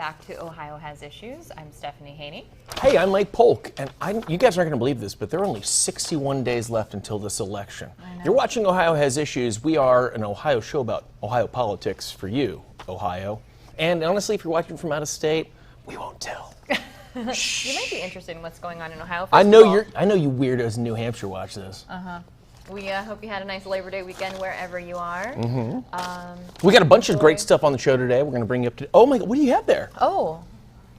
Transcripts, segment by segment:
back to Ohio Has Issues. I'm Stephanie Haney. Hey, I'm Mike Polk, and you guys aren't going to believe this, but there are only 61 days left until this election. You're watching Ohio Has Issues. We are an Ohio show about Ohio politics for you, Ohio. And honestly, if you're watching from out of state, we won't tell. You might be interested in what's going on in Ohio. I know you weirdos in New Hampshire watch this. We hope you had a nice Labor Day weekend wherever you are. We got a bunch of great stuff on the show today. We're going to bring you up to. Oh my God, what do you have there? Oh,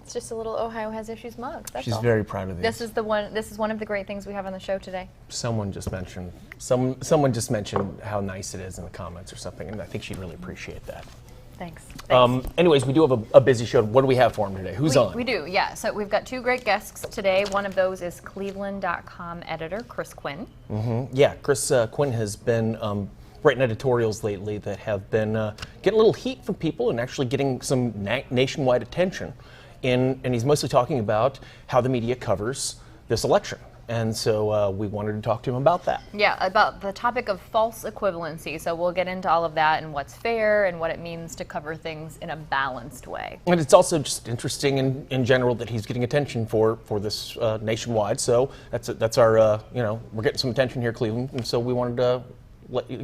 it's just a little Ohio Has Issues mug. That's She's all. very proud of This is one of the great things we have on the show today. Someone just mentioned how nice it is in the comments or something, and I think she'd really appreciate that. Thanks. Anyways, we do have a busy show. What do we have for him today? Who's on? We do, yeah. So we've got two great guests today. One of those is Cleveland.com editor Chris Quinn. Yeah, Chris Quinn has been writing editorials lately that have been getting a little heat from people and actually getting some nationwide attention. And he's mostly talking about how the media covers this election. And so we wanted to talk to him about that. Yeah, about the topic of false equivalency. So we'll get into all of that and what's fair and what it means to cover things in a balanced way. And it's also just interesting in general that he's getting attention for this nationwide. So that's our, we're getting some attention here, Cleveland. And so we wanted to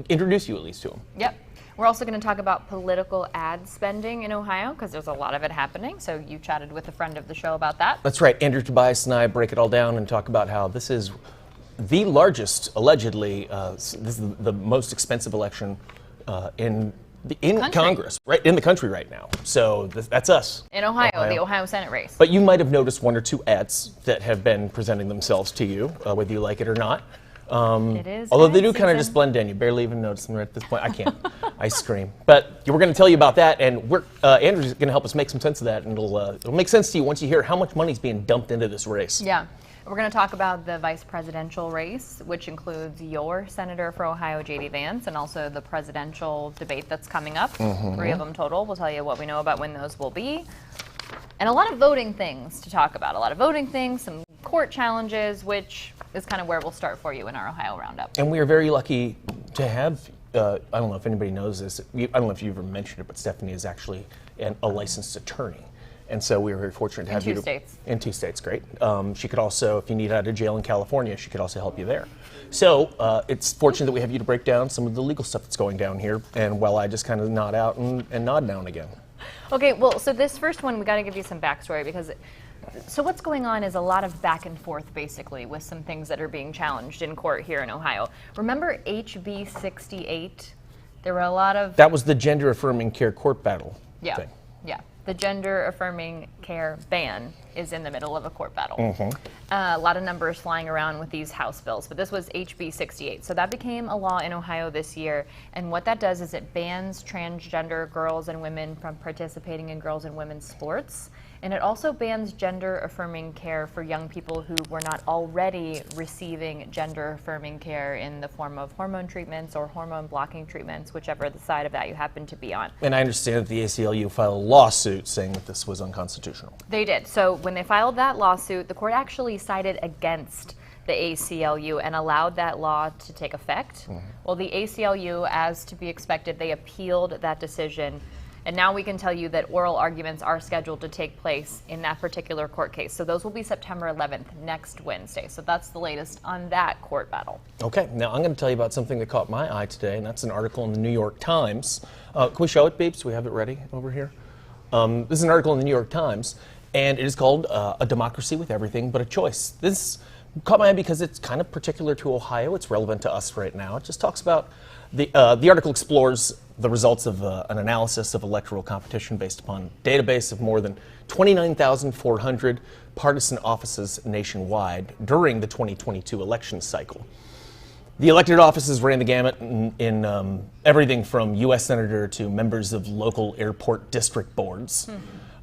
introduce you at least to him. Yep. We're also going to talk about political ad spending in Ohio because there's a lot of it happening. So you chatted with a friend of the show about that. That's right. Andrew Tobias and I break it all down and talk about how this is the largest, allegedly, this is the most expensive election in Congress, right in the country right now. So that's us. In Ohio, the Ohio Senate race. But you might have noticed one or two ads that have been presenting themselves to you, whether you like it or not. It is. Although they do kind of just blend in. You barely even notice them right at this point. I can't. I scream. But we're going to tell you about that, and Andrew's going to help us make some sense of that, and it'll make sense to you once you hear how much money is being dumped into this race. Yeah. We're going to talk about the vice presidential race, which includes your senator for Ohio, J.D. Vance, and also the presidential debate that's coming up. 3 of them total. We'll tell you what we know about when those will be. And a lot of voting things to talk about. A lot of voting things, some court challenges, which is kind of where we'll start for you in our Ohio Roundup. And we are very lucky to have, I don't know if anybody knows this, I don't know if you ever mentioned it, but Stephanie is actually a licensed attorney. And so we were very fortunate to have you. In 2 states, great. She could also, if you need out of jail in California, she could also help you there. So it's fortunate that we have you to break down some of the legal stuff that's going down here, and while I just kind of nod out and nod now and again. Okay, well, so this first one, we got to give you some backstory because so what's going on is a lot of back and forth, basically, with some things that are being challenged in court here in Ohio. Remember HB 68? There were a lot of... That was the gender-affirming care court battle thing. Yeah. The gender-affirming care ban is in the middle of a court battle. A lot of numbers flying around with these House bills, but this was HB 68. So that became a law in Ohio this year, and what that does is it bans transgender girls and women from participating in girls and women's sports. And it also bans gender-affirming care for young people who were not already receiving gender-affirming care in the form of hormone treatments or hormone-blocking treatments, whichever the side of that you happen to be on. And I understand that the ACLU filed a lawsuit saying that this was unconstitutional. They did. So when they filed that lawsuit, the court actually sided against the ACLU and allowed that law to take effect. Well, the ACLU, as to be expected, they appealed that decision. And now we can tell you that oral arguments are scheduled to take place in that particular court case. So those will be September 11th, next Wednesday. So that's the latest on that court battle. Okay, now I'm going to tell you about something that caught my eye today, and that's an article in the New York Times. Can we show it, Babes? Do we have it ready over here? This is an article in the New York Times, and it is called A Democracy with Everything But a Choice. This caught my eye because it's kind of particular to Ohio. It's relevant to us right now. It just talks about the article explores the results of an analysis of electoral competition based upon a database of more than 29,400 partisan offices nationwide during the 2022 election cycle. The elected offices ran the gamut in everything from U.S. Senator to members of local airport district boards.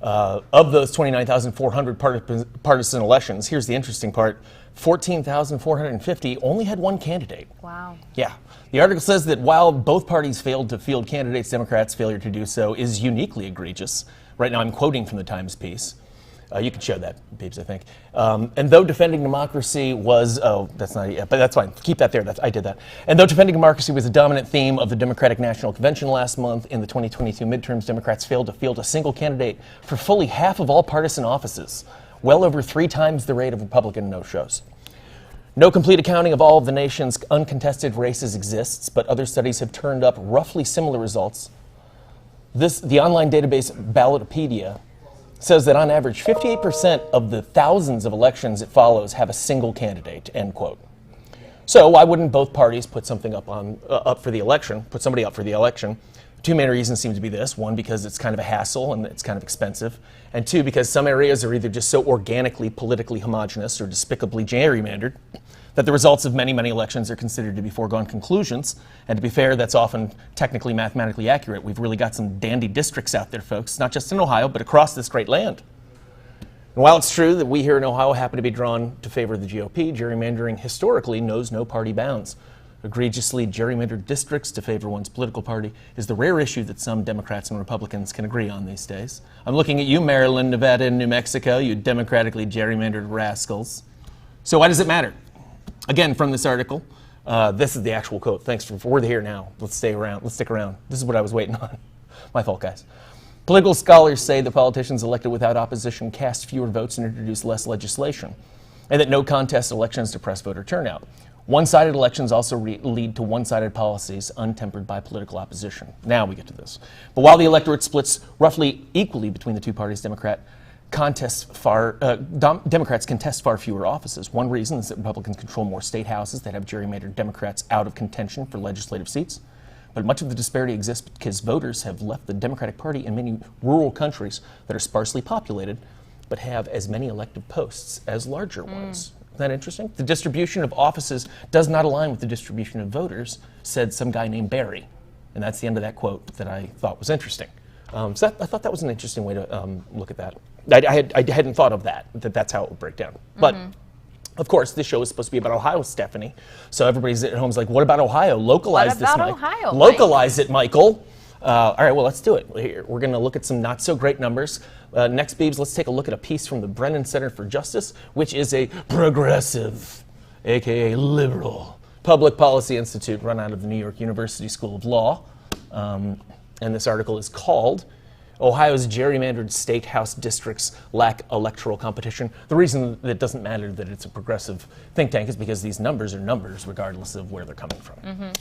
Of those 29,400 partisan elections, here's the interesting part, 14,450 only had one candidate. Wow. Yeah. The article says that while both parties failed to field candidates, Democrats' failure to do so is uniquely egregious. Right now I'm quoting from the Times piece. You can show that, Beebs, I think. And though defending democracy was, that's not it, but that's fine. Keep that there. I did that. And though defending democracy was a dominant theme of the Democratic National Convention last month, in the 2022 midterms, Democrats failed to field a single candidate for fully half of all partisan offices, well over 3 times the rate of Republican no-shows. No complete accounting of all of the nation's uncontested races exists, but other studies have turned up roughly similar results. The online database Ballotopedia says that on average, 58% of the thousands of elections it follows have a single candidate, end quote. So why wouldn't both parties put something up for the election, put somebody up for the election? 2 main reasons seem to be this. 1, because it's kind of a hassle and it's kind of expensive. And 2, because some areas are either just so organically politically homogenous or despicably gerrymandered that the results of many, many elections are considered to be foregone conclusions. And to be fair, that's often technically, mathematically accurate. We've really got some dandy districts out there, folks, not just in Ohio, but across this great land. And while it's true that we here in Ohio happen to be drawn to favor the GOP, gerrymandering historically knows no party bounds. Egregiously gerrymandered districts to favor one's political party is the rare issue that some Democrats and Republicans can agree on these days. I'm looking at you, Maryland, Nevada, and New Mexico, you democratically gerrymandered rascals. So why does it matter? Again, from this article, this is the actual quote. Thanks we're here now. Let's stay around. Let's stick around. This is what I was waiting on. My fault, guys. Political scholars say that politicians elected without opposition cast fewer votes and introduce less legislation, and that no contest elections depress voter turnout. One-sided elections also lead to one-sided policies untempered by political opposition. Now we get to this. But while the electorate splits roughly equally between the two parties, Democrats contest far fewer offices. One reason is that Republicans control more state houses that have gerrymandered Democrats out of contention for legislative seats. But much of the disparity exists because voters have left the Democratic Party in many rural countries that are sparsely populated, but have as many elective posts as larger ones. Isn't that interesting? The distribution of offices does not align with the distribution of voters, said some guy named Barry. And that's the end of that quote that I thought was interesting. I thought that was an interesting way to look at that. I hadn't thought of that's how it would break down. But, of course, this show is supposed to be about Ohio, Stephanie. So everybody's at home is like, what about Ohio? Localize this, Mike. Ohio, Localize it, Michael. All right, well, let's do it. We're going to look at some not-so-great numbers. Next, Beebs, let's take a look at a piece from the Brennan Center for Justice, which is a progressive, a.k.a. liberal, public policy institute run out of the New York University School of Law. And this article is called Ohio's Gerrymandered State House Districts Lack Electoral Competition. The reason that it doesn't matter that it's a progressive think tank is because these numbers are numbers regardless of where they're coming from.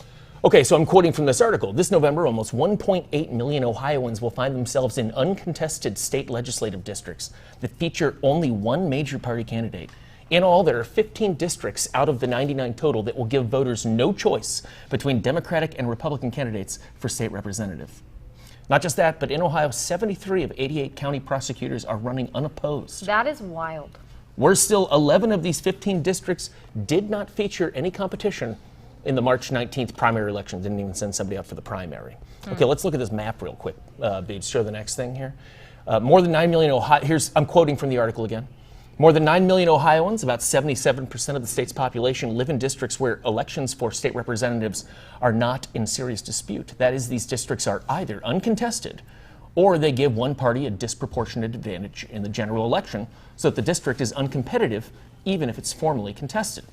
Okay, so I'm quoting from this article. This November, almost 1.8 million Ohioans will find themselves in uncontested state legislative districts that feature only one major party candidate. In all, there are 15 districts out of the 99 total that will give voters no choice between Democratic and Republican candidates for state representative. Not just that, but in Ohio, 73 of 88 county prosecutors are running unopposed. That is wild. Worse still, 11 of these 15 districts did not feature any competition in the March 19th primary election. Didn't even send somebody out for the primary. Okay, let's look at this map real quick. Beebs, show the next thing here. More than 9 million I'm quoting from the article again. More than 9 million Ohioans, about 77% of the state's population, live in districts where elections for state representatives are not in serious dispute. That is, these districts are either uncontested or they give one party a disproportionate advantage in the general election so that the district is uncompetitive even if it's formally contested.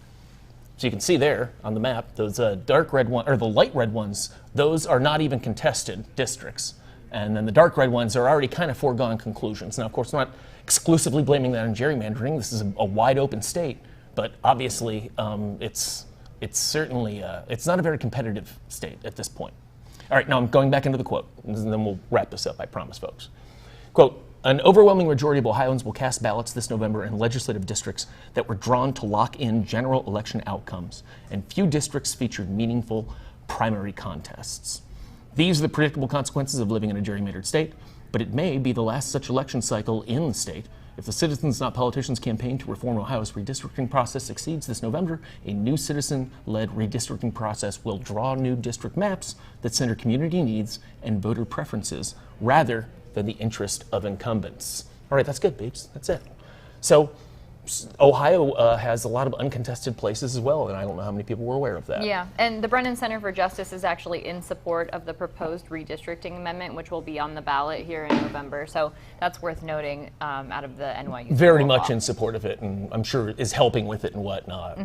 So you can see there on the map, those dark red ones, or the light red ones, those are not even contested districts. And then the dark red ones are already kind of foregone conclusions. Now, of course, we're not exclusively blaming that on gerrymandering. This is a wide open state, but obviously it's certainly, it's not a very competitive state at this point. All right, now I'm going back into the quote, and then we'll wrap this up, I promise, folks. Quote, an overwhelming majority of Ohioans will cast ballots this November in legislative districts that were drawn to lock in general election outcomes, and few districts featured meaningful primary contests. These are the predictable consequences of living in a gerrymandered state, but it may be the last such election cycle in the state. If the Citizens Not Politicians campaign to reform Ohio's redistricting process succeeds this November, a new citizen-led redistricting process will draw new district maps that center community needs and voter preferences rather than the interest of incumbents. All right, that's good, Beebs. That's it. So Ohio has a lot of uncontested places as well, and I don't know how many people were aware of that. Yeah, and the Brennan Center for Justice is actually in support of the proposed redistricting amendment, which will be on the ballot here in November. So that's worth noting out of the NYU. Very much in support of it, and I'm sure is helping with it and whatnot.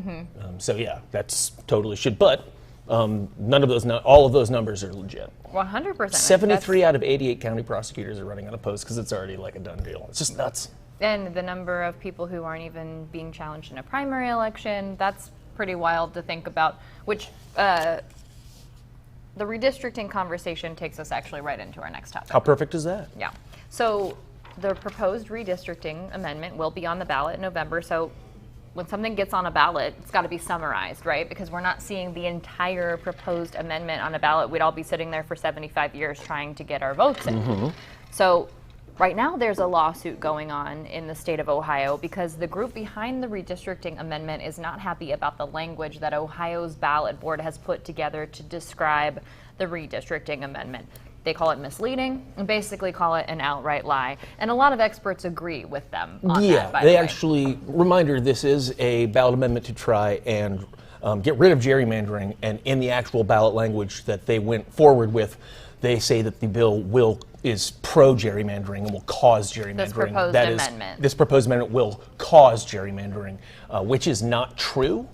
So yeah, that's totally should. But none of those, all of those numbers are legit. 100%. 73 out of 88 county prosecutors are running unopposed because it's already like a done deal. It's just nuts. And the number of people who aren't even being challenged in a primary election, that's pretty wild to think about, which the redistricting conversation takes us actually right into our next topic. How perfect is that? Yeah. So the proposed redistricting amendment will be on the ballot in November. So when something gets on a ballot, it's got to be summarized, right? Because we're not seeing the entire proposed amendment on a ballot. We'd all be sitting there for 75 years trying to get our votes in. So right now, there's a lawsuit going on in the state of Ohio because the group behind the redistricting amendment is not happy about the language that Ohio's ballot board has put together to describe the redistricting amendment. They call it misleading and basically call it an outright lie. And a lot of experts agree with them on that, by the way. Actually, reminder, this is a ballot amendment to try and get rid of gerrymandering, and in the actual ballot language that they went forward with, they say that the bill is pro-gerrymandering and will cause gerrymandering. This proposed amendment. This proposed amendment will cause gerrymandering, which is not true.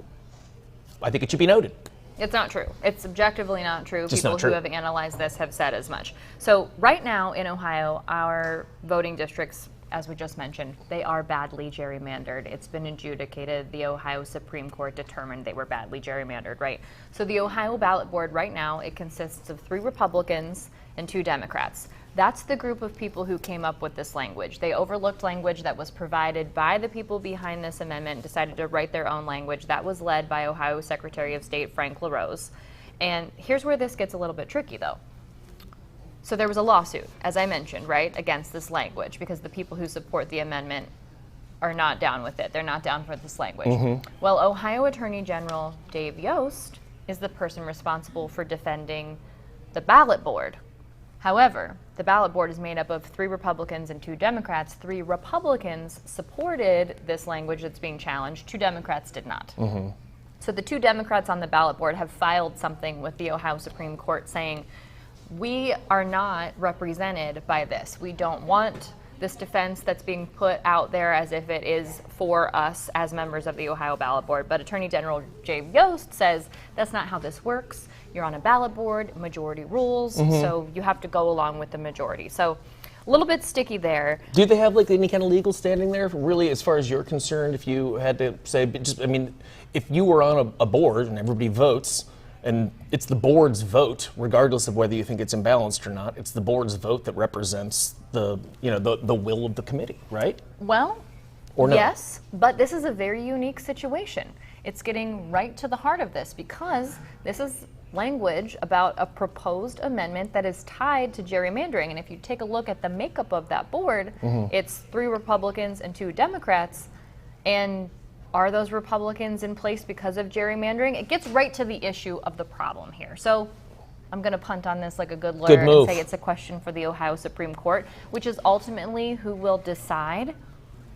I think it should be noted. It's not true. It's objectively not true. Just People not true. who have analyzed this have said as much. So right now in Ohio, our voting districts, as we just mentioned, they are badly gerrymandered. It's been adjudicated. The Ohio Supreme Court determined they were badly gerrymandered, right? So the Ohio ballot board right now, it consists of 3 Republicans and 2 Democrats. That's the group of people who came up with this language. They overlooked language that was provided by the people behind this amendment, decided to write their own language. That was led by Ohio Secretary of State Frank LaRose. And here's where this gets a little bit tricky, though. So there was a lawsuit, as I mentioned, right, against this language because the people who support the amendment are not down with it. They're not down for this language. Well, Ohio Attorney General Dave Yost is the person responsible for defending the ballot board. However, the ballot board is made up of 3 Republicans and 2 Democrats. 3 Republicans supported this language that's being challenged. 2 Democrats did not. So the 2 Democrats on the ballot board have filed something with the Ohio Supreme Court saying, we are not represented by this. We don't want this defense that's being put out there as if it is for us as members of the Ohio ballot board. But Attorney General Dave Yost says that's not how this works. You're on a ballot board, majority rules, so you have to go along with the majority. So a little bit sticky there. Do they have like any kind of legal standing there? Really, as far as you're concerned, if you had to say, just, I mean, if you were on a board and everybody votes, and it's the board's vote, regardless of whether you think it's imbalanced or not, it's the board's vote that represents the will of the committee, right? Well, or no? Yes, but this is a very unique situation. It's getting right to the heart of this because this is language about a proposed amendment that is tied to gerrymandering. And if you take a look at the makeup of that board, it's 3 Republicans and 2 Democrats. And are those Republicans in place because of gerrymandering? It gets right to the issue of the problem here. So I'm going to punt on this like a good lawyer and say it's a question for the Ohio Supreme Court, which is ultimately who will decide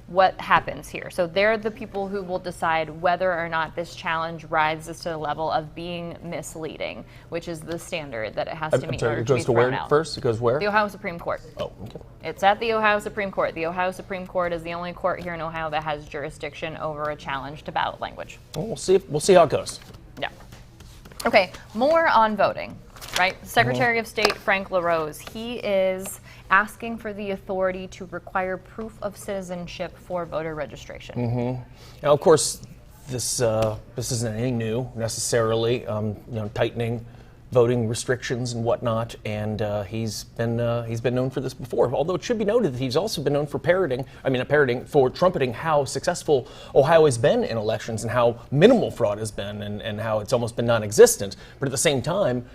what happens here. So they're the people who will decide whether or not this challenge rises to the level of being misleading, which is the standard that it has to meet in order to be thrown out. It goes to where first? It goes where? The Ohio Supreme Court. Oh, okay. It's at the Ohio Supreme Court. The Ohio Supreme Court is the only court here in Ohio that has jurisdiction over a challenge to ballot language. Well, we'll see how it goes. Yeah. Okay, more on voting, right? Secretary of State Frank LaRose, he is asking for the authority to require proof of citizenship for voter registration. Now, of course, this isn't anything new necessarily. Tightening voting restrictions and whatnot, and he's been known for this before. Although it should be noted that he's also been known for trumpeting how successful Ohio has been in elections and how minimal fraud has been and how it's almost been non-existent. But at the same time,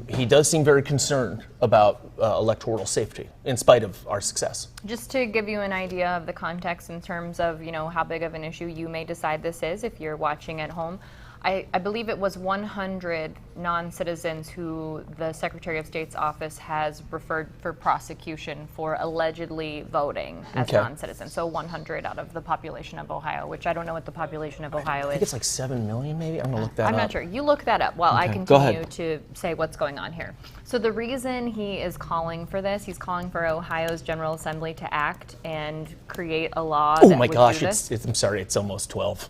he does seem very concerned about electoral safety in spite of our success. Just to give you an idea of the context in terms of how big of an issue you may decide this is if you're watching at home, I believe it was 100 non-citizens who the Secretary of State's office has referred for prosecution for allegedly voting as non-citizens. So 100 out of the population of Ohio, which I don't know what the population of Ohio is. I think it's like 7 million, maybe. I'm gonna look that up. I'm not sure. You look that up while I continue to say what's going on here. So the reason he is calling for this, he's calling for Ohio's General Assembly to act and create a law. Oh my gosh! I'm sorry. It's almost 12.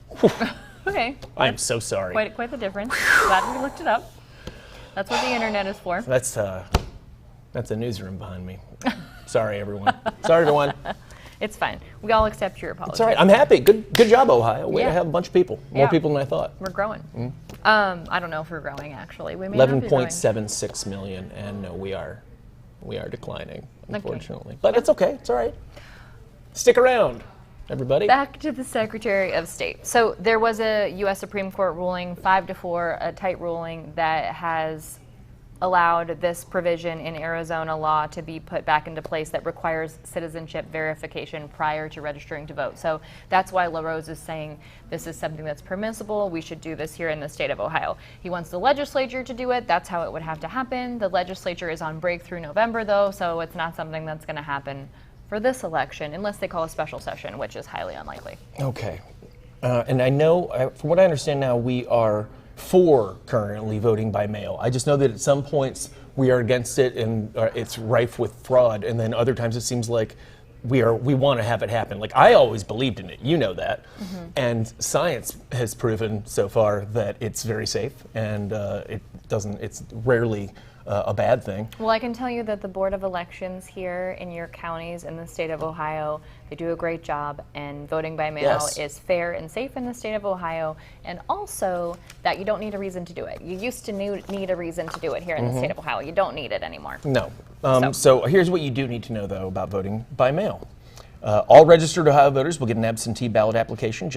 Okay. I am so sorry. Quite the difference. Glad we looked it up. That's what the internet is for. That's a newsroom behind me. Sorry, everyone. Sorry, everyone. It's fine. We all accept your apology. It's all right. I'm happy. Good job, Ohio. Way to have a bunch of people. More people than I thought. We're growing. I don't know if we're growing, actually. We may 11.76 million, and no, we are declining, unfortunately. But it's okay. It's all right. Stick around, everybody. Back to the Secretary of State. So there was a U.S. Supreme Court ruling, 5-4, a tight ruling that has allowed this provision in Arizona law to be put back into place that requires citizenship verification prior to registering to vote. So that's why LaRose is saying this is something that's permissible. We should do this here in the state of Ohio. He wants the legislature to do it. That's how it would have to happen. The legislature is on break through November, though, so it's not something that's going to happen for this election unless they call a special session, which is highly unlikely. Okay. And I know, from what I understand now, we are for currently voting by mail. I just know that at some points we are against it and it's rife with fraud, and then other times it seems like we want to have it happen. Like, I always believed in it, you know that, and science has proven so far that it's very safe, and it's rarely a bad thing. Well, I can tell you that the Board of Elections here in your counties in the state of Ohio, they do a great job, and voting by mail is fair and safe in the state of Ohio, and also that you don't need a reason to do it. You used to need a reason to do it here in the state of Ohio. You don't need it anymore. No. So here's what you do need to know, though, about voting by mail. All registered Ohio voters will get an absentee ballot application.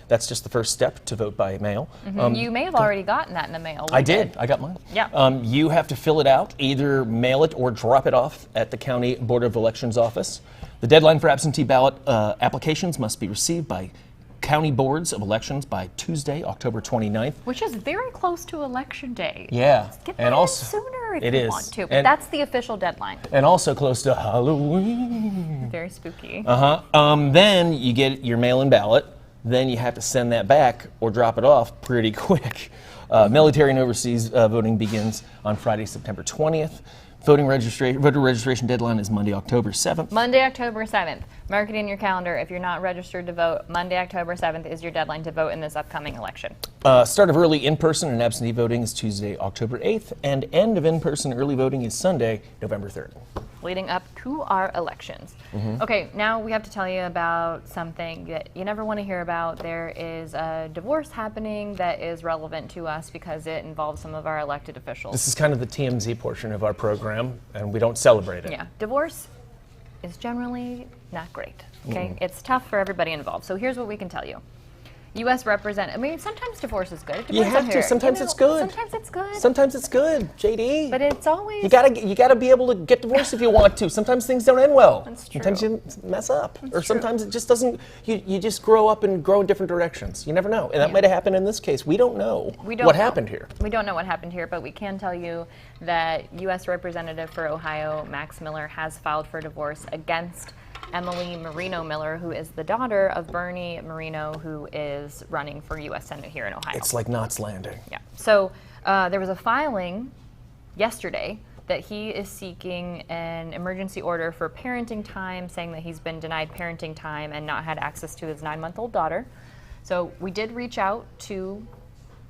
That's just the first step to vote by mail. You may have already gotten that in the mail. I did. I got mine. Yeah. You have to fill it out, either mail it or drop it off at the County Board of Elections office. The deadline for absentee ballot applications must be received by county boards of elections by Tuesday, October 29th. Which is very close to Election Day. Yeah. Get that in sooner if you want to. But that's the official deadline. And also close to Halloween. Very spooky. Then you get your mail-in ballot. Then you have to send that back or drop it off pretty quick. Military and overseas voting begins on Friday, September 20th. Voter registration deadline is Monday, October 7th. Monday, October 7th. Mark it in your calendar. If you're not registered to vote, Monday, October 7th is your deadline to vote in this upcoming election. Start of early in-person and absentee voting is Tuesday, October 8th, and end of in-person early voting is Sunday, November 3rd. Leading up to our elections. Okay, now we have to tell you about something that you never want to hear about. There is a divorce happening that is relevant to us because it involves some of our elected officials. This is kind of the TMZ portion of our program, and we don't celebrate it. Yeah, divorce is generally not great, okay? It's tough for everybody involved. So here's what we can tell you. U.S. representative. I mean, sometimes divorce is good. You have to. Sometimes it's good. Sometimes it's good. Sometimes it's good, JD. But it's always. You gotta be able to get divorced if you want to. Sometimes things don't end well. That's true. Sometimes you mess up, That's or sometimes it just doesn't. You just grow up and grow in different directions. You never know, and that might have happened in this case. We don't know what happened here. We don't know what happened here, but we can tell you that U.S. Representative for Ohio, Max Miller, has filed for divorce against Emily Moreno Miller, who is the daughter of Bernie Moreno, who is running for U.S. Senate here in Ohio. It's like Knots Landing. Yeah. So there was a filing yesterday that he is seeking an emergency order for parenting time, saying that he's been denied parenting time and not had access to his 9-month-old daughter. So we did reach out to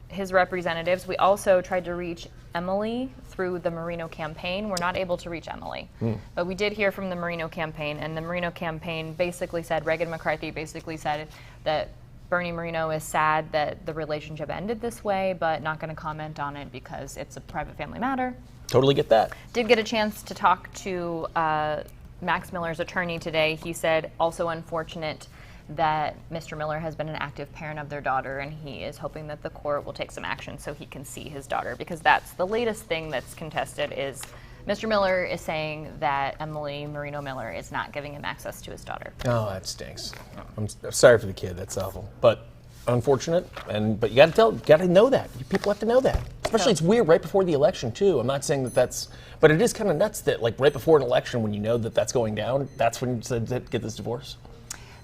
his representatives. We also tried to reach Emily through the Moreno campaign. We're not able to reach Emily. But we did hear from the Moreno campaign, and the Moreno campaign basically said, Reagan McCarthy basically said that Bernie Moreno is sad that the relationship ended this way, but not going to comment on it because it's a private family matter. Totally get that. Did get a chance to talk to Max Miller's attorney today. He said, also unfortunate that Mr. Miller has been an active parent of their daughter, and he is hoping that the court will take some action so he can see his daughter, because that's the latest thing that's contested. Is Mr. Miller is saying that Emily Moreno Miller is not giving him access to his daughter. Oh, that stinks. I'm sorry for the kid. That's awful. But unfortunate, but you got to know that. People have to know that. Especially, it's weird right before the election too. I'm not saying but it is kind of nuts that like right before an election, when you know that that's going down, that's when you said to get this divorce.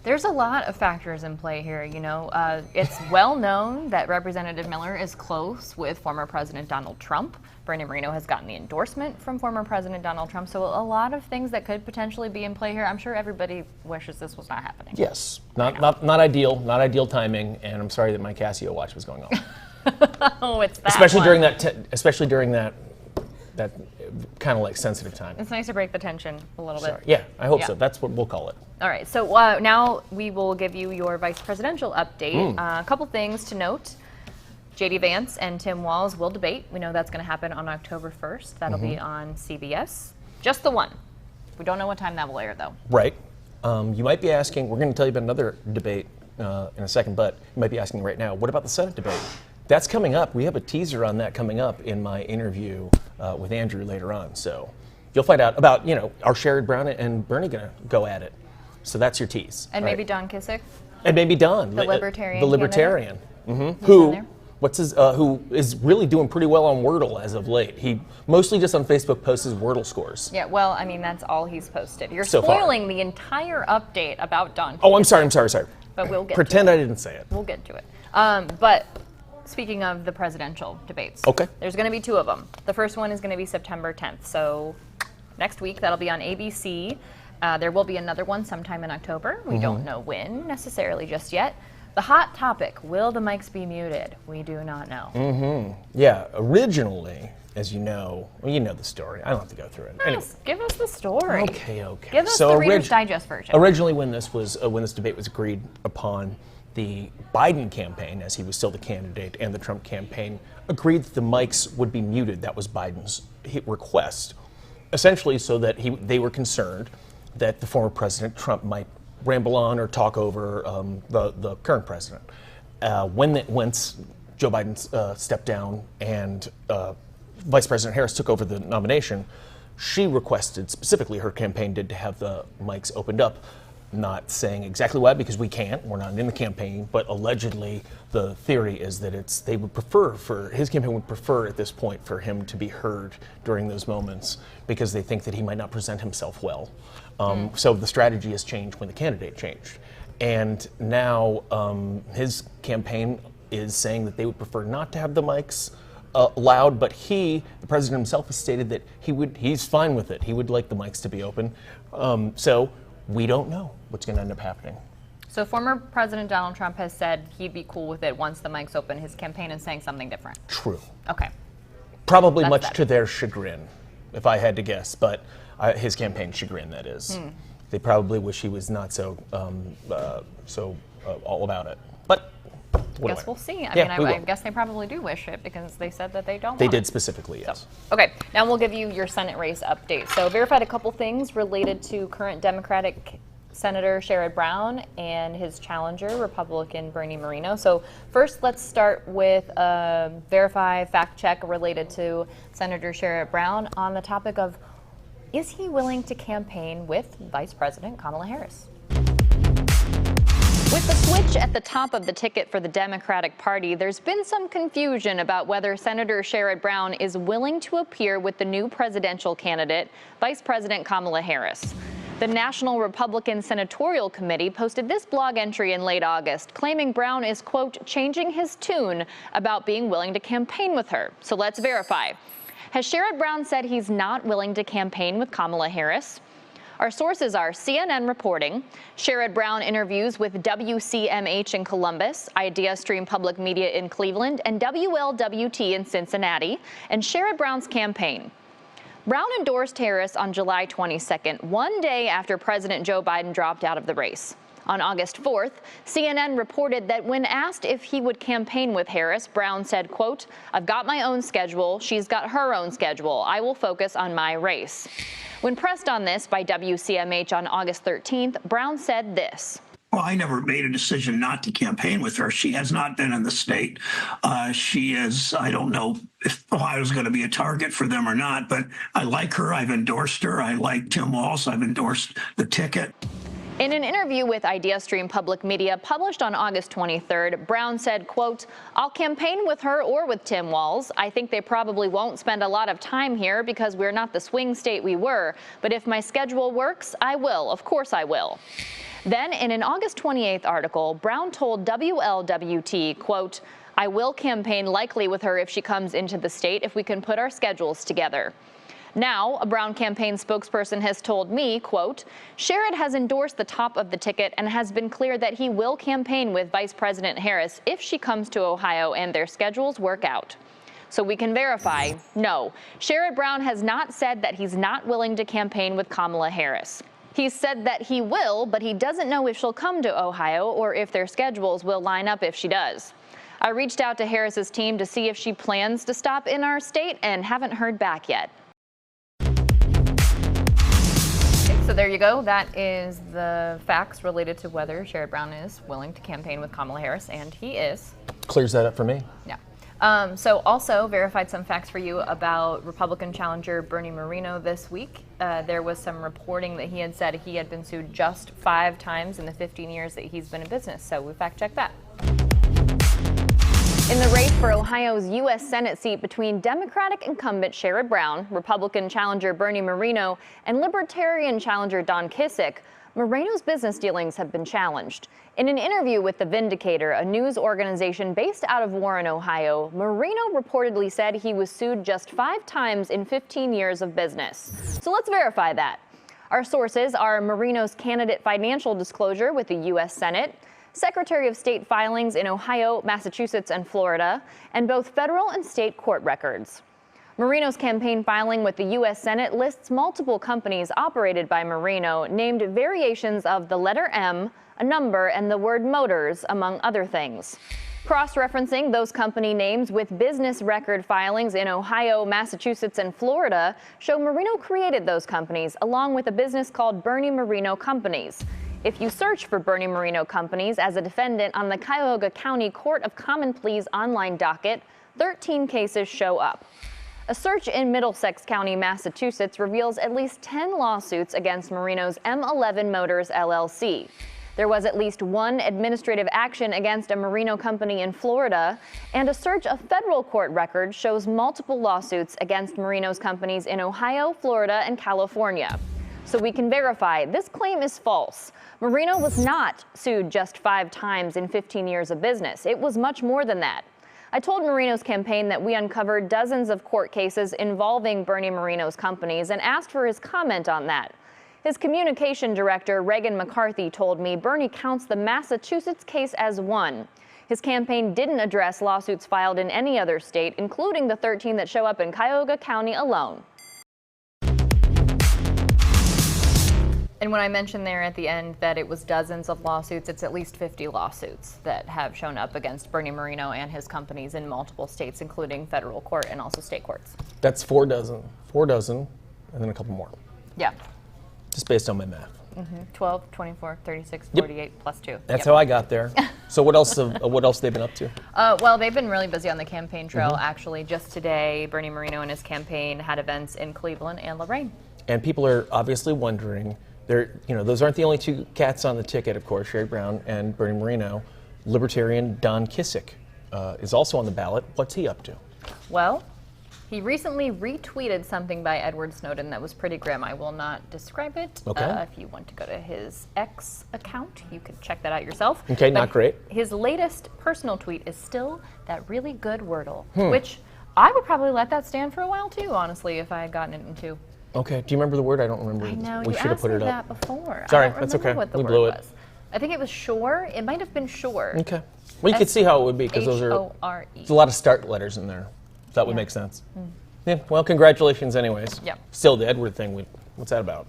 There's a lot of factors in play here. You know, it's well known that Representative Miller is close with former President Donald Trump. Bernie Moreno has gotten the endorsement from former President Donald Trump. So a lot of things that could potentially be in play here. I'm sure everybody wishes this was not happening. Yes, not ideal timing. And I'm sorry that my Casio watch was going off. Oh, it's that. Especially during that kind of like sensitive time. It's nice to break the tension a little bit. Yeah, I hope so. That's what we'll call it. All right, so now we will give you your vice presidential update. A couple things to note. J.D. Vance and Tim Walz will debate. We know that's going to happen on October 1st. That'll be on CBS. Just the one. We don't know what time that will air, though. Right. You might be asking, we're going to tell you about another debate in a second, but you might be asking right now, what about the Senate debate? That's coming up. We have a teaser on that coming up in my interview with Andrew later on. So you'll find out about, are Sherrod Brown and Bernie going to go at it? So that's your tease. And maybe Don Kissick? And maybe Don. The Libertarian. The Libertarian. Who is really doing pretty well on Wordle as of late. He mostly just on Facebook posts his Wordle scores. Yeah, well, I mean, that's all he's posted. You're so spoiling the entire update about Don Kissick. Oh, I'm sorry. But we'll get Pretend to it. I didn't say it. We'll get to it. But speaking of the presidential debates, there's going to be two of them. The first one is going to be September 10th. So next week, that'll be on ABC. There will be another one sometime in October. We don't know when necessarily just yet. The hot topic, will the mics be muted? We do not know. Yeah, originally, as you know, the story. I don't have to go through it. Yes, Anyway. give us the story. Okay. Give us the Reader's Digest version. Originally, when this debate was agreed upon, the Biden campaign, as he was still the candidate, and the Trump campaign agreed that the mics would be muted. That was Biden's request, essentially so that they were concerned that the former President Trump might ramble on or talk over the current president. Once Joe Biden stepped down and Vice President Harris took over the nomination, she requested, specifically her campaign did, to have the mics opened up. Not saying exactly why, because we can't. We're not in the campaign, but allegedly the theory is that his campaign would prefer at this point for him to be heard during those moments because they think that he might not present himself well. So the strategy has changed when the candidate changed. And now his campaign is saying that they would prefer not to have the mics loud, but the president himself, has stated that he's fine with it. He would like the mics to be open. So we don't know what's going to end up happening. So former President Donald Trump has said he'd be cool with it once the mics open. His campaign is saying something different. True. Okay. Probably much to their chagrin, if I had to guess, but his campaign chagrin, that is. They probably wish he was not so all about it. But I guess we'll see. I guess they probably do wish it because they said that they don't They want did it. Specifically, yes. So, okay, now we'll give you your Senate race update. So verified a couple things related to current Democratic Senator Sherrod Brown and his challenger, Republican Bernie Moreno. So first, let's start with a verify fact check related to Senator Sherrod Brown on the topic of, is he willing to campaign with Vice President Kamala Harris? With the switch at the top of the ticket for the Democratic Party, there's been some confusion about whether Senator Sherrod Brown is willing to appear with the new presidential candidate, Vice President Kamala Harris. The National Republican Senatorial Committee posted this blog entry in late August, claiming Brown is, quote, changing his tune about being willing to campaign with her. So let's verify. Has Sherrod Brown said he's not willing to campaign with Kamala Harris? Our sources are CNN reporting, Sherrod Brown interviews with WCMH in Columbus, Idea Stream Public Media in Cleveland, and WLWT in Cincinnati, and Sherrod Brown's campaign. Brown endorsed Harris on July 22nd, one day after President Joe Biden dropped out of the race. On August 4th, CNN reported that when asked if he would campaign with Harris, Brown said, quote, I've got my own schedule. She's got her own schedule. I will focus on my race. When pressed on this by WCMH on August 13th, Brown said this. Well, I never made a decision not to campaign with her. She has not been in the state. She is, I don't know if Ohio's going to be a target for them or not, but I like her. I've endorsed her. I like Tim Walz. I've endorsed the ticket. In an interview with IdeaStream Public Media published on August 23rd, Brown said, quote, "I'll campaign with her or with Tim Walz. I think they probably won't spend a lot of time here because we're not the swing state we were. But if my schedule works, I will. Of course I will." Then in an August 28th article, Brown told WLWT, quote, "I will campaign likely with her if she comes into the state if we can put our schedules together." Now, a Brown campaign spokesperson has told me, quote, "Sherrod has endorsed the top of the ticket and has been clear that he will campaign with Vice President Harris if she comes to Ohio and their schedules work out." So we can verify, no, Sherrod Brown has not said that he's not willing to campaign with Kamala Harris. He's said that he will, but he doesn't know if she'll come to Ohio or if their schedules will line up if she does. I reached out to Harris's team to see if she plans to stop in our state and haven't heard back yet. So there you go. That is the facts related to whether Sherrod Brown is willing to campaign with Kamala Harris, and he is. Clears that up for me. Yeah. So also verified some facts for you about Republican challenger Bernie Moreno this week. There was some reporting that he had said he had been sued just 5 times in the 15 years that he's been in business. So we fact-checked that. In the race for Ohio's U.S. Senate seat between Democratic incumbent Sherrod Brown, Republican challenger Bernie Moreno, and Libertarian challenger Don Kissick, Moreno's business dealings have been challenged. In an interview with The Vindicator, a news organization based out of Warren, Ohio, Moreno reportedly said he was sued just 5 times in 15 years of business. So let's verify that. Our sources are Moreno's candidate financial disclosure with the U.S. Senate, Secretary of State filings in Ohio, Massachusetts, and Florida, and both federal and state court records. Moreno's campaign filing with the U.S. Senate lists multiple companies operated by Moreno, named variations of the letter M, a number, and the word motors, among other things. Cross-referencing those company names with business record filings in Ohio, Massachusetts, and Florida show Moreno created those companies, along with a business called Bernie Moreno Companies. If you search for Bernie Moreno Companies as a defendant on the Cuyahoga County Court of Common Pleas online docket, 13 cases show up. A search in Middlesex County, Massachusetts reveals at least 10 lawsuits against Moreno's M11 Motors LLC. There was at least 1 administrative action against a Moreno company in Florida, and a search of federal court records shows multiple lawsuits against Moreno's companies in Ohio, Florida, and California. So we can verify this claim is false. Moreno was not sued just 5 times in 15 years of business. It was much more than that. I told Moreno's campaign that we uncovered dozens of court cases involving Bernie Moreno's companies and asked for his comment on that. His communication director, Reagan McCarthy, told me Bernie counts the Massachusetts case as one. His campaign didn't address lawsuits filed in any other state, including the 13 that show up in Cuyahoga County alone. And when I mentioned there at the end that it was dozens of lawsuits, it's at least 50 lawsuits that have shown up against Bernie Moreno and his companies in multiple states, including federal court and also state courts. That's 4 dozen. 4 dozen, and then a couple more. Yeah. Just based on my math. 12, 24, 36, 48, plus 2. That's how I got there. So what else have they been up to? Well, they've been really busy on the campaign trail. Actually, just today, Bernie Moreno and his campaign had events in Cleveland and Lorain. And people are obviously wondering, those aren't the only 2 cats on the ticket, of course, Sherrod Brown and Bernie Moreno. Libertarian Don Kissick is also on the ballot. What's he up to? Well, he recently retweeted something by Edward Snowden that was pretty grim. I will not describe it. Okay. If you want to go to his X account, you can check that out yourself. Okay, but not great. His latest personal tweet is still that really good Wordle, which I would probably let that stand for a while too, honestly, if I had gotten it into. Okay. Do you remember the word? I don't remember. I know, we you should have asked put me it up. that before. Sorry, I don't that's remember okay. what the We word blew it. was. I think it was shore. It might have been shore. Okay. Well, you could see how it would be because there's a lot of start letters in there. That would make sense. Yeah. Well, congratulations, anyways. Yep. Still, the Edward thing. What's that about?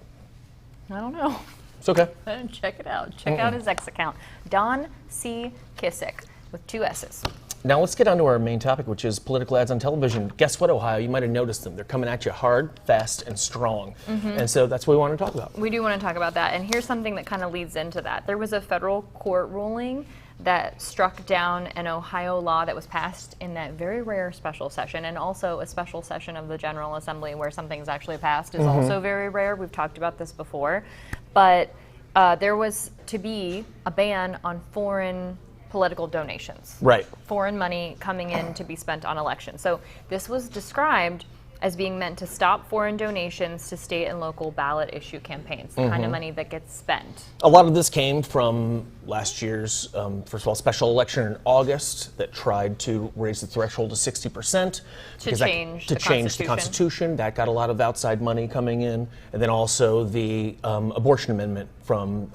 I don't know. It's okay. Check it out. Check out his X account. Don C. Kissick with 2 S's. Now let's get on to our main topic, which is political ads on television. Guess what, Ohio? You might have noticed them. They're coming at you hard, fast, and strong. And so that's what we want to talk about. We do want to talk about that. And here's something that kind of leads into that. There was a federal court ruling that struck down an Ohio law that was passed in that very rare special session, and also a special session of the General Assembly where something's actually passed is also very rare. We've talked about this before. But There was to be a ban on foreign political donations. Right. Foreign money coming in to be spent on elections. So this was described as being meant to stop foreign donations to state and local ballot issue campaigns, the kind of money that gets spent. A lot of this came from last year's, first of all, special election in August that tried to raise the threshold to 60%. To change the Constitution. That got a lot of outside money coming in. And then also the abortion amendment from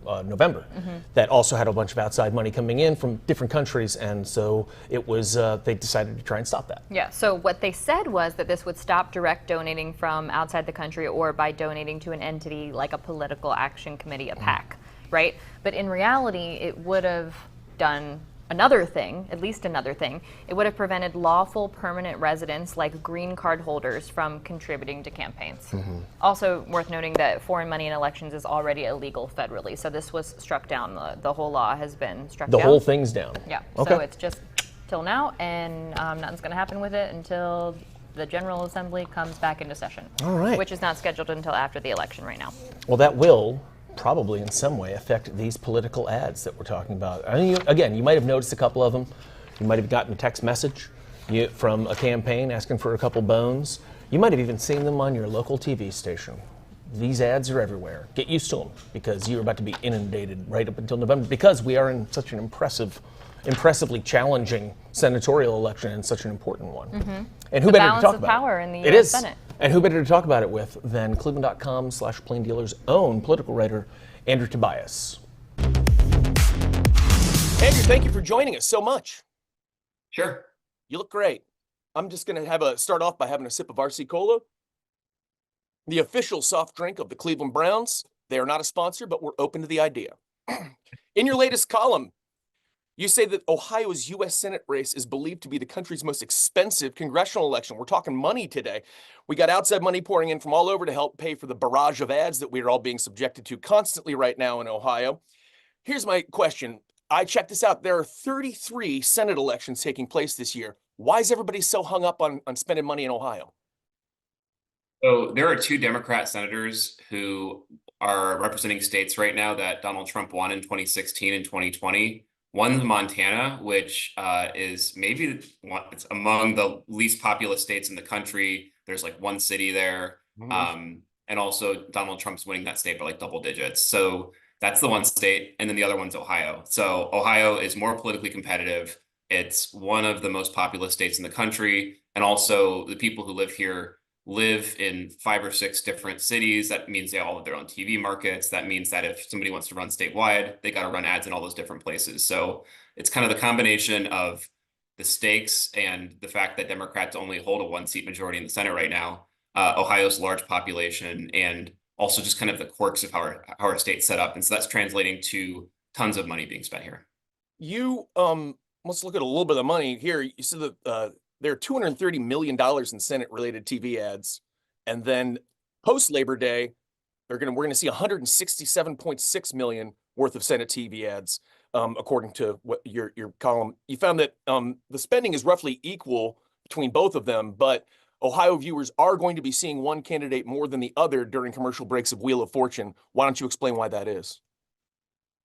November. That also had a bunch of outside money coming in from different countries. And so it was, they decided to try and stop that. Yeah, so what they said was that this would stop direct donating from outside the country or by donating to an entity like a political action committee, a PAC, right? But in reality, it would have done another thing, at least another thing. It would have prevented lawful permanent residents like green card holders from contributing to campaigns. Also worth noting that foreign money in elections is already illegal federally, so this was struck down. The whole law has been struck down. The whole thing's down. Yeah, Okay. so it's just till now, and nothing's going to happen with it until the General Assembly comes back into session. All right. Which is not scheduled until after the election right now. Well, that will probably in some way affect these political ads that we're talking about. I mean, again, you might have noticed a couple of them. You might have gotten a text message from a campaign asking for a couple bones. You might have even seen them on your local TV station. These ads are everywhere. Get used to them because you're about to be inundated right up until November because we are in such an impressively challenging senatorial election and such an important one. And who The better to balance talk of about power it? in the It US is. Senate. And who better to talk about it with than Cleveland.com/plaindealer's own political writer, Andrew Tobias. Andrew, thank you for joining us so much. Sure. You look great. I'm just going to start off by having a sip of RC Cola, the official soft drink of the Cleveland Browns. They are not a sponsor, but we're open to the idea. In your latest column, you say that Ohio's U.S. Senate race is believed to be the country's most expensive congressional election. We're talking money today. We got outside money pouring in from all over to help pay for the barrage of ads that we are all being subjected to constantly right now in Ohio. Here's my question. I checked this out. There are 33 Senate elections taking place this year. Why is everybody so hung up on spending money in Ohio? So there are two Democrat senators who are representing states right now that Donald Trump won in 2016 and 2020. One's Montana, which is maybe it's among the least populous states in the country. There's like one city there. And also Donald Trump's winning that state by like double digits. So that's the one state. And then the other one's Ohio. So Ohio is more politically competitive. It's one of the most populous states in the country. And also the people who live here live in 5 or 6 different cities. That means they all have their own TV markets. That means that if somebody wants to run statewide, they got to run ads in all those different places. So it's kind of the combination of the stakes and the fact that Democrats only hold a 1-seat majority in the Senate right now, Ohio's large population, and also just kind of the quirks of how our state's set up. And so that's translating to tons of money being spent here. Let's look at a little bit of the money here. You said that there are $230 million in Senate-related TV ads, and then post-Labor Day, we're going to see $167.6 million worth of Senate TV ads, according to what your column. You found that the spending is roughly equal between both of them, but Ohio viewers are going to be seeing one candidate more than the other during commercial breaks of Wheel of Fortune. Why don't you explain why that is?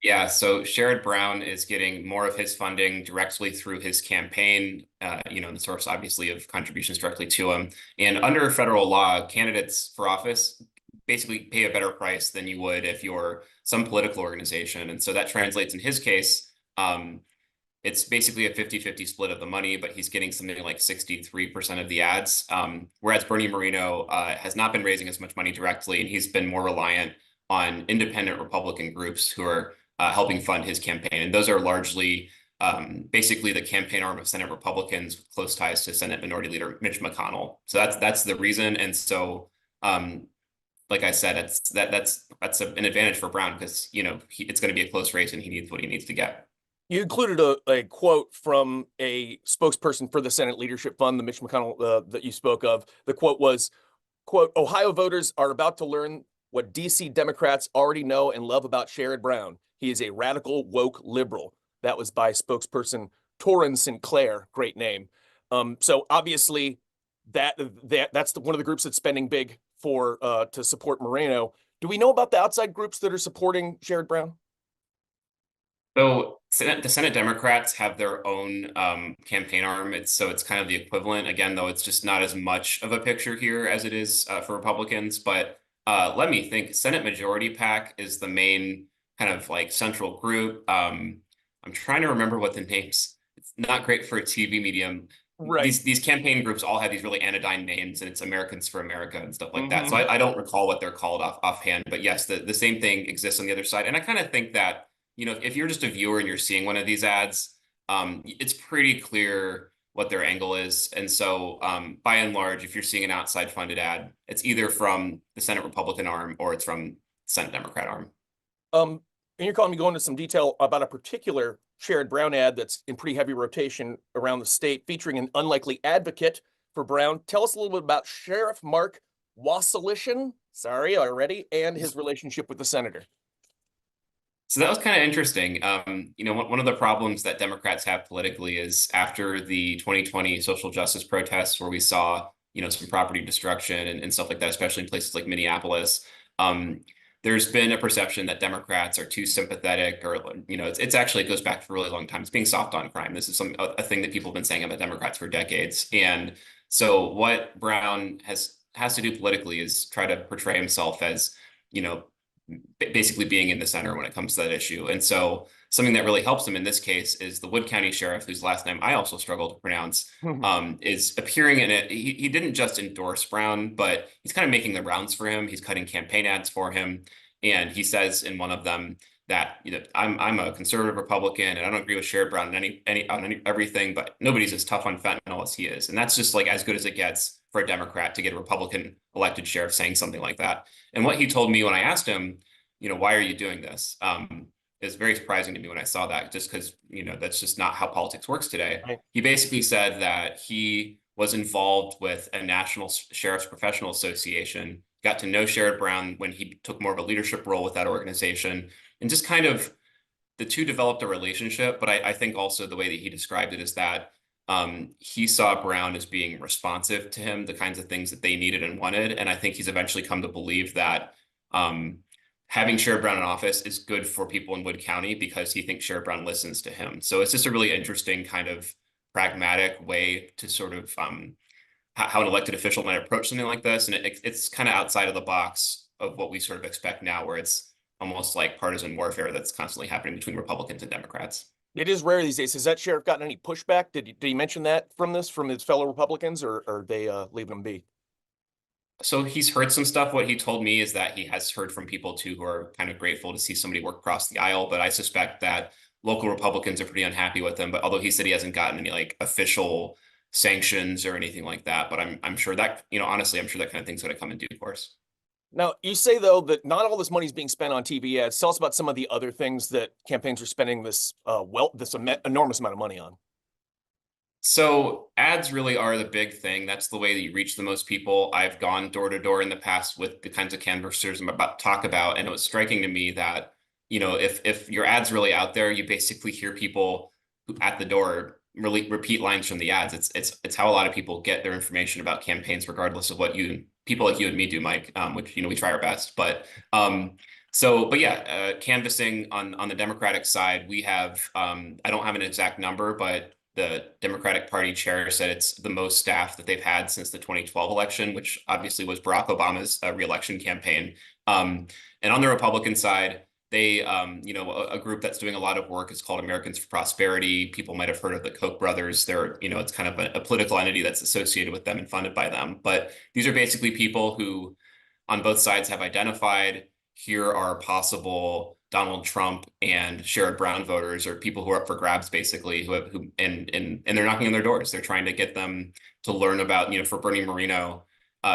Yeah, so Sherrod Brown is getting more of his funding directly through his campaign, the source obviously of contributions directly to him. And under federal law, candidates for office basically pay a better price than you would if you're some political organization. And so that translates in his case, it's basically a 50-50 split of the money, but he's getting something like 63% of the ads. Whereas Bernie Moreno has not been raising as much money directly, and he's been more reliant on independent Republican groups who are helping fund his campaign. And those are largely basically the campaign arm of Senate Republicans with close ties to Senate Minority Leader Mitch McConnell. So that's the reason. And so, like I said, that's an advantage for Brown because, it's going to be a close race and he needs what he needs to get. You included a quote from a spokesperson for the Senate Leadership Fund, the Mitch McConnell that you spoke of. The quote was, quote, "Ohio voters are about to learn what DC Democrats already know and love about Sherrod Brown. He is a radical, woke liberal." That was by spokesperson Torrin Sinclair. Great name. So obviously that's one of the groups that's spending big for to support Moreno. Do we know about the outside groups that are supporting Sherrod Brown? So the Senate Democrats have their own campaign arm. So it's kind of the equivalent. Again, though, it's just not as much of a picture here as it is for Republicans. But let me think. Senate Majority PAC is the main kind of like central group. I'm trying to remember what the names. It's not great for a TV medium. Right. These campaign groups all have these really anodyne names, and it's Americans for America and stuff like that. So I don't recall what they're called offhand. But yes, the same thing exists on the other side. And I kind of think that, if you're just a viewer and you're seeing one of these ads, it's pretty clear what their angle is. And so by and large, if you're seeing an outside funded ad, it's either from the Senate Republican arm or it's from Senate Democrat arm. And you're calling me go into some detail about a particular Sherrod Brown ad that's in pretty heavy rotation around the state, featuring an unlikely advocate for Brown. Tell us a little bit about Sheriff Mark Wasselishin, sorry already, and his relationship with the senator. So that was kind of interesting. One of the problems that Democrats have politically is after the 2020 social justice protests, where we saw, some property destruction and stuff like that, especially in places like Minneapolis. There's been a perception that Democrats are too sympathetic, or, it's actually, it goes back for a really long time. It's being soft on crime. This is a thing that people have been saying about Democrats for decades. And so what Brown has to do politically is try to portray himself as, basically being in the center when it comes to that issue. And so something that really helps him in this case is the Wood County sheriff, whose last name I also struggle to pronounce, is appearing in it. He didn't just endorse Brown, but he's kind of making the rounds for him. He's cutting campaign ads for him. And he says in one of them that, I'm a conservative Republican and I don't agree with Sherrod Brown on everything, but nobody's as tough on fentanyl as he is. And that's just like as good as it gets for a Democrat to get a Republican elected sheriff saying something like that. And what he told me when I asked him, why are you doing this? Is very surprising to me when I saw that, just because, that's just not how politics works today. Right. He basically said that he was involved with a national sheriff's professional association, got to know Sherrod Brown when he took more of a leadership role with that organization, and just kind of the two developed a relationship. But I think also the way that he described it is that he saw Brown as being responsive to him, the kinds of things that they needed and wanted. And I think he's eventually come to believe that having Sherrod Brown in office is good for people in Wood County because he thinks Sherrod Brown listens to him. So it's just a really interesting kind of pragmatic way to sort of how an elected official might approach something like this. And it's kind of outside of the box of what we sort of expect now, where it's almost like partisan warfare that's constantly happening between Republicans and Democrats. It is rare these days. Has that sheriff gotten any pushback? Did he mention that from his fellow Republicans, or are they leaving him be? So he's heard some stuff. What he told me is that he has heard from people too who are kind of grateful to see somebody work across the aisle. But I suspect that local Republicans are pretty unhappy with him. But although he said he hasn't gotten any like official sanctions or anything like that, but I'm sure that, honestly, I'm sure that kind of thing's going to come in due course. Now, you say, though, that not all this money is being spent on TV ads. Tell us about some of the other things that campaigns are spending this enormous amount of money on. So ads really are the big thing. That's the way that you reach the most people. I've gone door to door in the past with the kinds of canvassers I'm about to talk about, and it was striking to me that, if your ad's really out there, you basically hear people who at the door really repeat lines from the ads. It's how a lot of people get their information about campaigns, regardless of what people like you and me do, Mike, which, we try our best. But canvassing on the Democratic side, we have, I don't have an exact number, but the Democratic Party chair said it's the most staff that they've had since the 2012 election, which obviously was Barack Obama's reelection campaign. And on the Republican side, they, a group that's doing a lot of work is called Americans for Prosperity. People might have heard of the Koch brothers. They're, it's kind of a political entity that's associated with them and funded by them. But these are basically people who, on both sides, have identified here are possible Donald Trump and Sherrod Brown voters, or people who are up for grabs, basically, and they're knocking on their doors. They're trying to get them to learn about, for Bernie Moreno.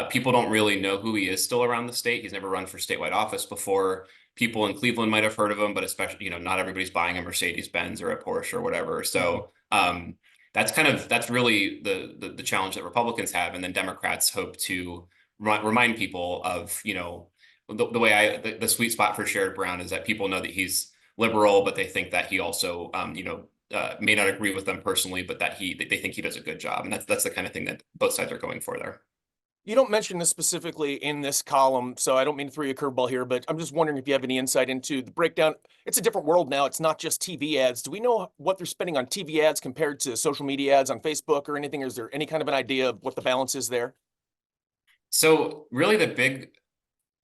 People don't really know who he is still around the state. He's never run for statewide office before. People in Cleveland might have heard of him, but especially, not everybody's buying a Mercedes-Benz or a Porsche or whatever. So that's really the challenge that Republicans have. And then Democrats hope to remind people of, the way the sweet spot for Sherrod Brown is that people know that he's liberal, but they think that he also, may not agree with them personally, but that they think he does a good job. And that's the kind of thing that both sides are going for there. You don't mention this specifically in this column, so I don't mean to throw you a curveball here, but I'm just wondering if you have any insight into the breakdown. It's a different world now. It's not just TV ads. Do we know what they're spending on TV ads compared to social media ads on Facebook or anything? Or is there any kind of an idea of what the balance is there? So really the big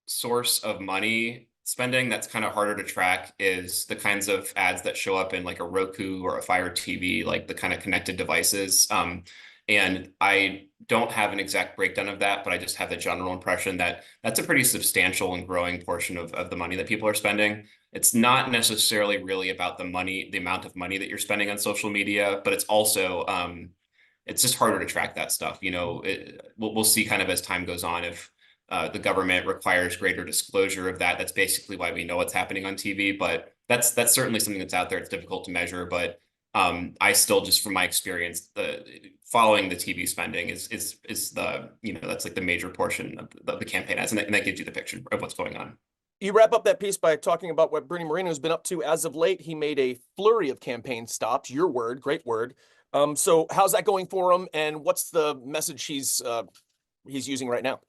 source of money spending that's kind of harder to track is the kinds of ads that show up in like a Roku or a Fire TV, like the kind of connected devices. And I don't have an exact breakdown of that, but I just have the general impression that that's a pretty substantial and growing portion of the money that people are spending. It's not necessarily really about the money, the amount of money that you're spending on social media, but it's also it's just harder to track that stuff. We'll see kind of as time goes on if the government requires greater disclosure of that. That's basically why we know what's happening on TV, but that's certainly something that's out there. It's difficult to measure, but I still, just from my experience, following the TV spending is the, that's like the major portion of the campaign ads, and that gives you the picture of what's going on. You wrap up that piece by talking about what Bernie Moreno has been up to as of late. He made a flurry of campaign stops. Your word, great word. So how's that going for him, and what's the message he's using right now?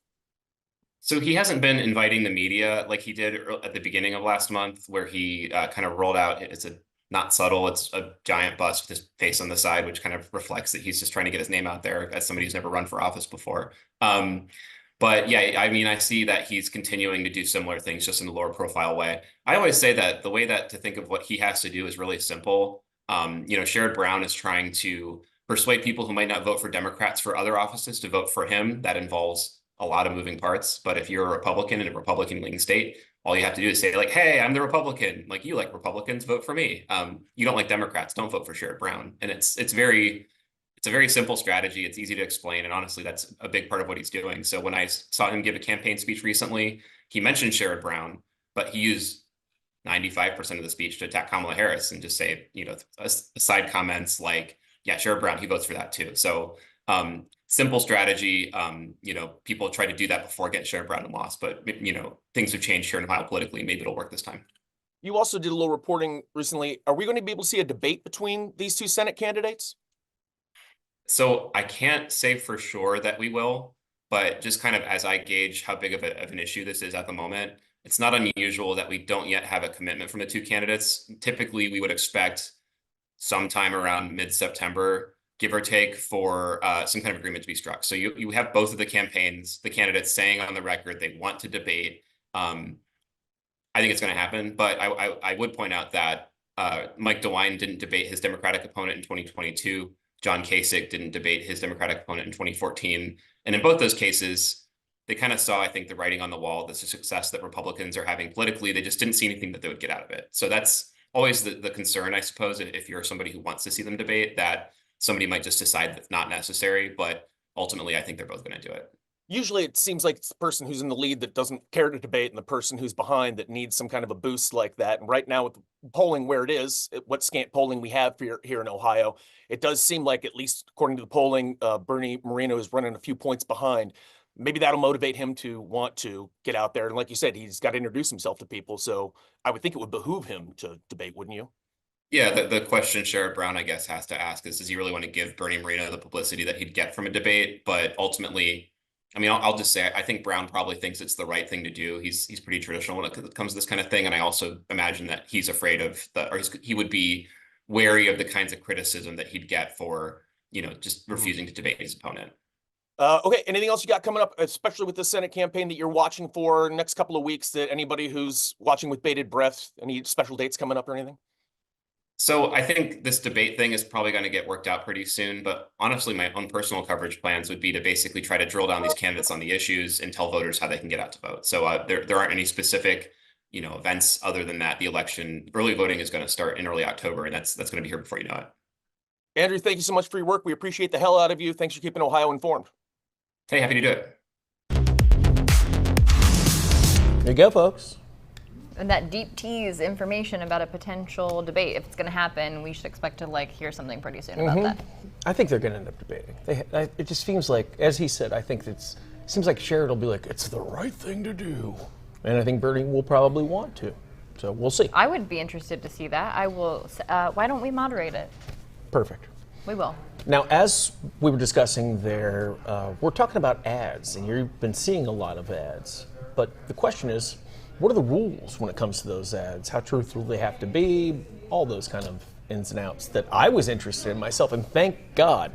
So he hasn't been inviting the media like he did at the beginning of last month, where he kind of rolled out, it's not subtle, it's a giant bus with his face on the side, which kind of reflects that he's just trying to get his name out there as somebody who's never run for office before. But yeah, I mean, I see that he's continuing to do similar things, just in a lower profile way. I always say that the way that to think of what he has to do is really simple. Sherrod Brown is trying to persuade people who might not vote for Democrats for other offices to vote for him. That involves a lot of moving parts. But if you're a Republican in a Republican-leaning state, all you have to do is say, like, hey, I'm the Republican. Like, you like Republicans, vote for me. You don't like Democrats, don't vote for Sherrod Brown. And it's a very simple strategy. It's easy to explain. And honestly, that's a big part of what he's doing. So when I saw him give a campaign speech recently, he mentioned Sherrod Brown, but he used 95% of the speech to attack Kamala Harris and just say, side comments like, yeah, Sherrod Brown, he votes for that too. So simple strategy. People tried to do that before getting Sherrod Brown and lost, but things have changed here in Ohio politically. Maybe it'll work this time. You also did a little reporting recently. Are we going to be able to see a debate between these two Senate candidates? So I can't say for sure that we will, but just kind of as I gauge how big of an issue this is at the moment, it's not unusual that we don't yet have a commitment from the two candidates. Typically, we would expect sometime around mid-September, give or take, for some kind of agreement to be struck. So you have both of the candidates saying on the record they want to debate. I think it's going to happen, but I would point out that Mike DeWine didn't debate his Democratic opponent in 2022. John Kasich didn't debate his Democratic opponent in 2014. And in both those cases, they kind of saw, I think, the writing on the wall, the success that Republicans are having politically. They just didn't see anything that they would get out of it. So that's always the concern, I suppose, if you're somebody who wants to see them debate, that somebody might just decide that's not necessary. But ultimately, I think they're both going to do it. Usually it seems like it's the person who's in the lead that doesn't care to debate and the person who's behind that needs some kind of a boost like that. And right now, with polling where it is, what scant polling we have here in Ohio, it does seem like, at least according to the polling, Bernie Moreno is running a few points behind. Maybe that'll motivate him to want to get out there. And like you said, he's got to introduce himself to people. So I would think it would behoove him to debate, wouldn't you? Yeah, the question Sherrod Brown, I guess, has to ask is, does he really want to give Bernie Moreno the publicity that he'd get from a debate? But ultimately, I mean, I'll just say, I think Brown probably thinks it's the right thing to do. He's pretty traditional when it comes to this kind of thing. And I also imagine that he's afraid of he would be wary of the kinds of criticism that he'd get for, just refusing to debate his opponent. Okay, anything else you got coming up, especially with the Senate campaign, that you're watching for next couple of weeks, that anybody who's watching with bated breath, any special dates coming up or anything? So I think this debate thing is probably going to get worked out pretty soon, but honestly, my own personal coverage plans would be to basically try to drill down these candidates on the issues and tell voters how they can get out to vote. So there aren't any specific, events other than that. The early voting is going to start in early October, and that's going to be here before you know it. Andrew, thank you so much for your work. We appreciate the hell out of you. Thanks for keeping Ohio informed. Hey, happy to do it. There you go, folks. And that deep tease information about a potential debate, if it's going to happen, we should expect to hear something pretty soon about that. I think they're going to end up debating. It just seems like, as he said, I think it seems like Sherrod will be like, it's the right thing to do. And I think Bernie will probably want to. So we'll see. I would be interested to see that. I will. Why don't we moderate it? Perfect. We will. Now, as we were discussing there, we're talking about ads, and you've been seeing a lot of ads. But the question is, what are the rules when it comes to those ads? How truthful they have to be? All those kind of ins and outs that I was interested in myself. And thank God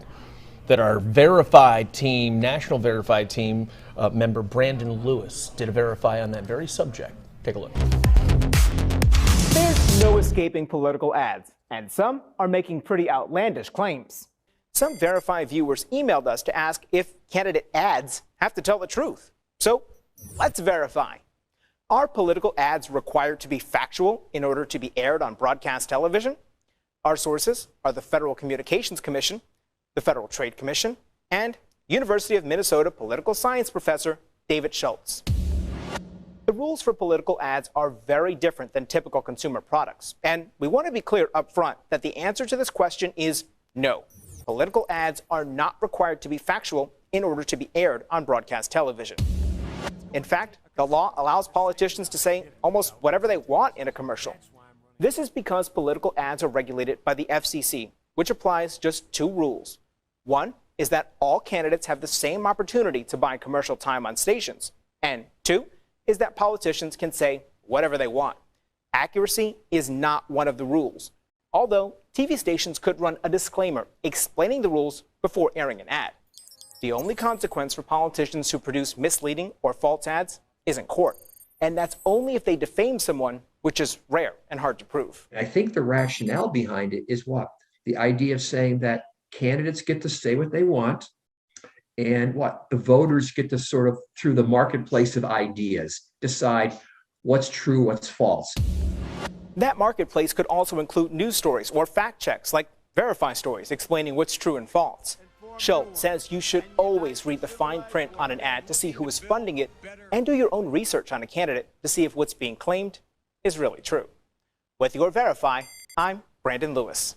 that our verified team, national verified team member Brandon Lewis did a verify on that very subject. Take a look. There's no escaping political ads, and some are making pretty outlandish claims. Some Verify viewers emailed us to ask if candidate ads have to tell the truth. So let's verify. Are political ads required to be factual in order to be aired on broadcast television? Our sources are the Federal Communications Commission, the Federal Trade Commission, and University of Minnesota political science professor David Schultz. The rules for political ads are very different than typical consumer products, and we want to be clear up front that the answer to this question is no. Political ads are not required to be factual in order to be aired on broadcast television. In fact, the law allows politicians to say almost whatever they want in a commercial. This is because political ads are regulated by the FCC, which applies just two rules. One is that all candidates have the same opportunity to buy commercial time on stations. And two is that politicians can say whatever they want. Accuracy is not one of the rules, although TV stations could run a disclaimer explaining the rules before airing an ad. The only consequence for politicians who produce misleading or false ads is in court, and that's only if they defame someone, which is rare and hard to prove. I think the rationale behind it is what? The idea of saying that candidates get to say what they want, and what? The voters get to sort of, through the marketplace of ideas, decide what's true, what's false. That marketplace could also include news stories or fact checks like Verify stories explaining what's true and false. Schultz says you should always read the fine print on an ad to see who is funding it and do your own research on a candidate to see if what's being claimed is really true. With your Verify, I'm Brandon Lewis.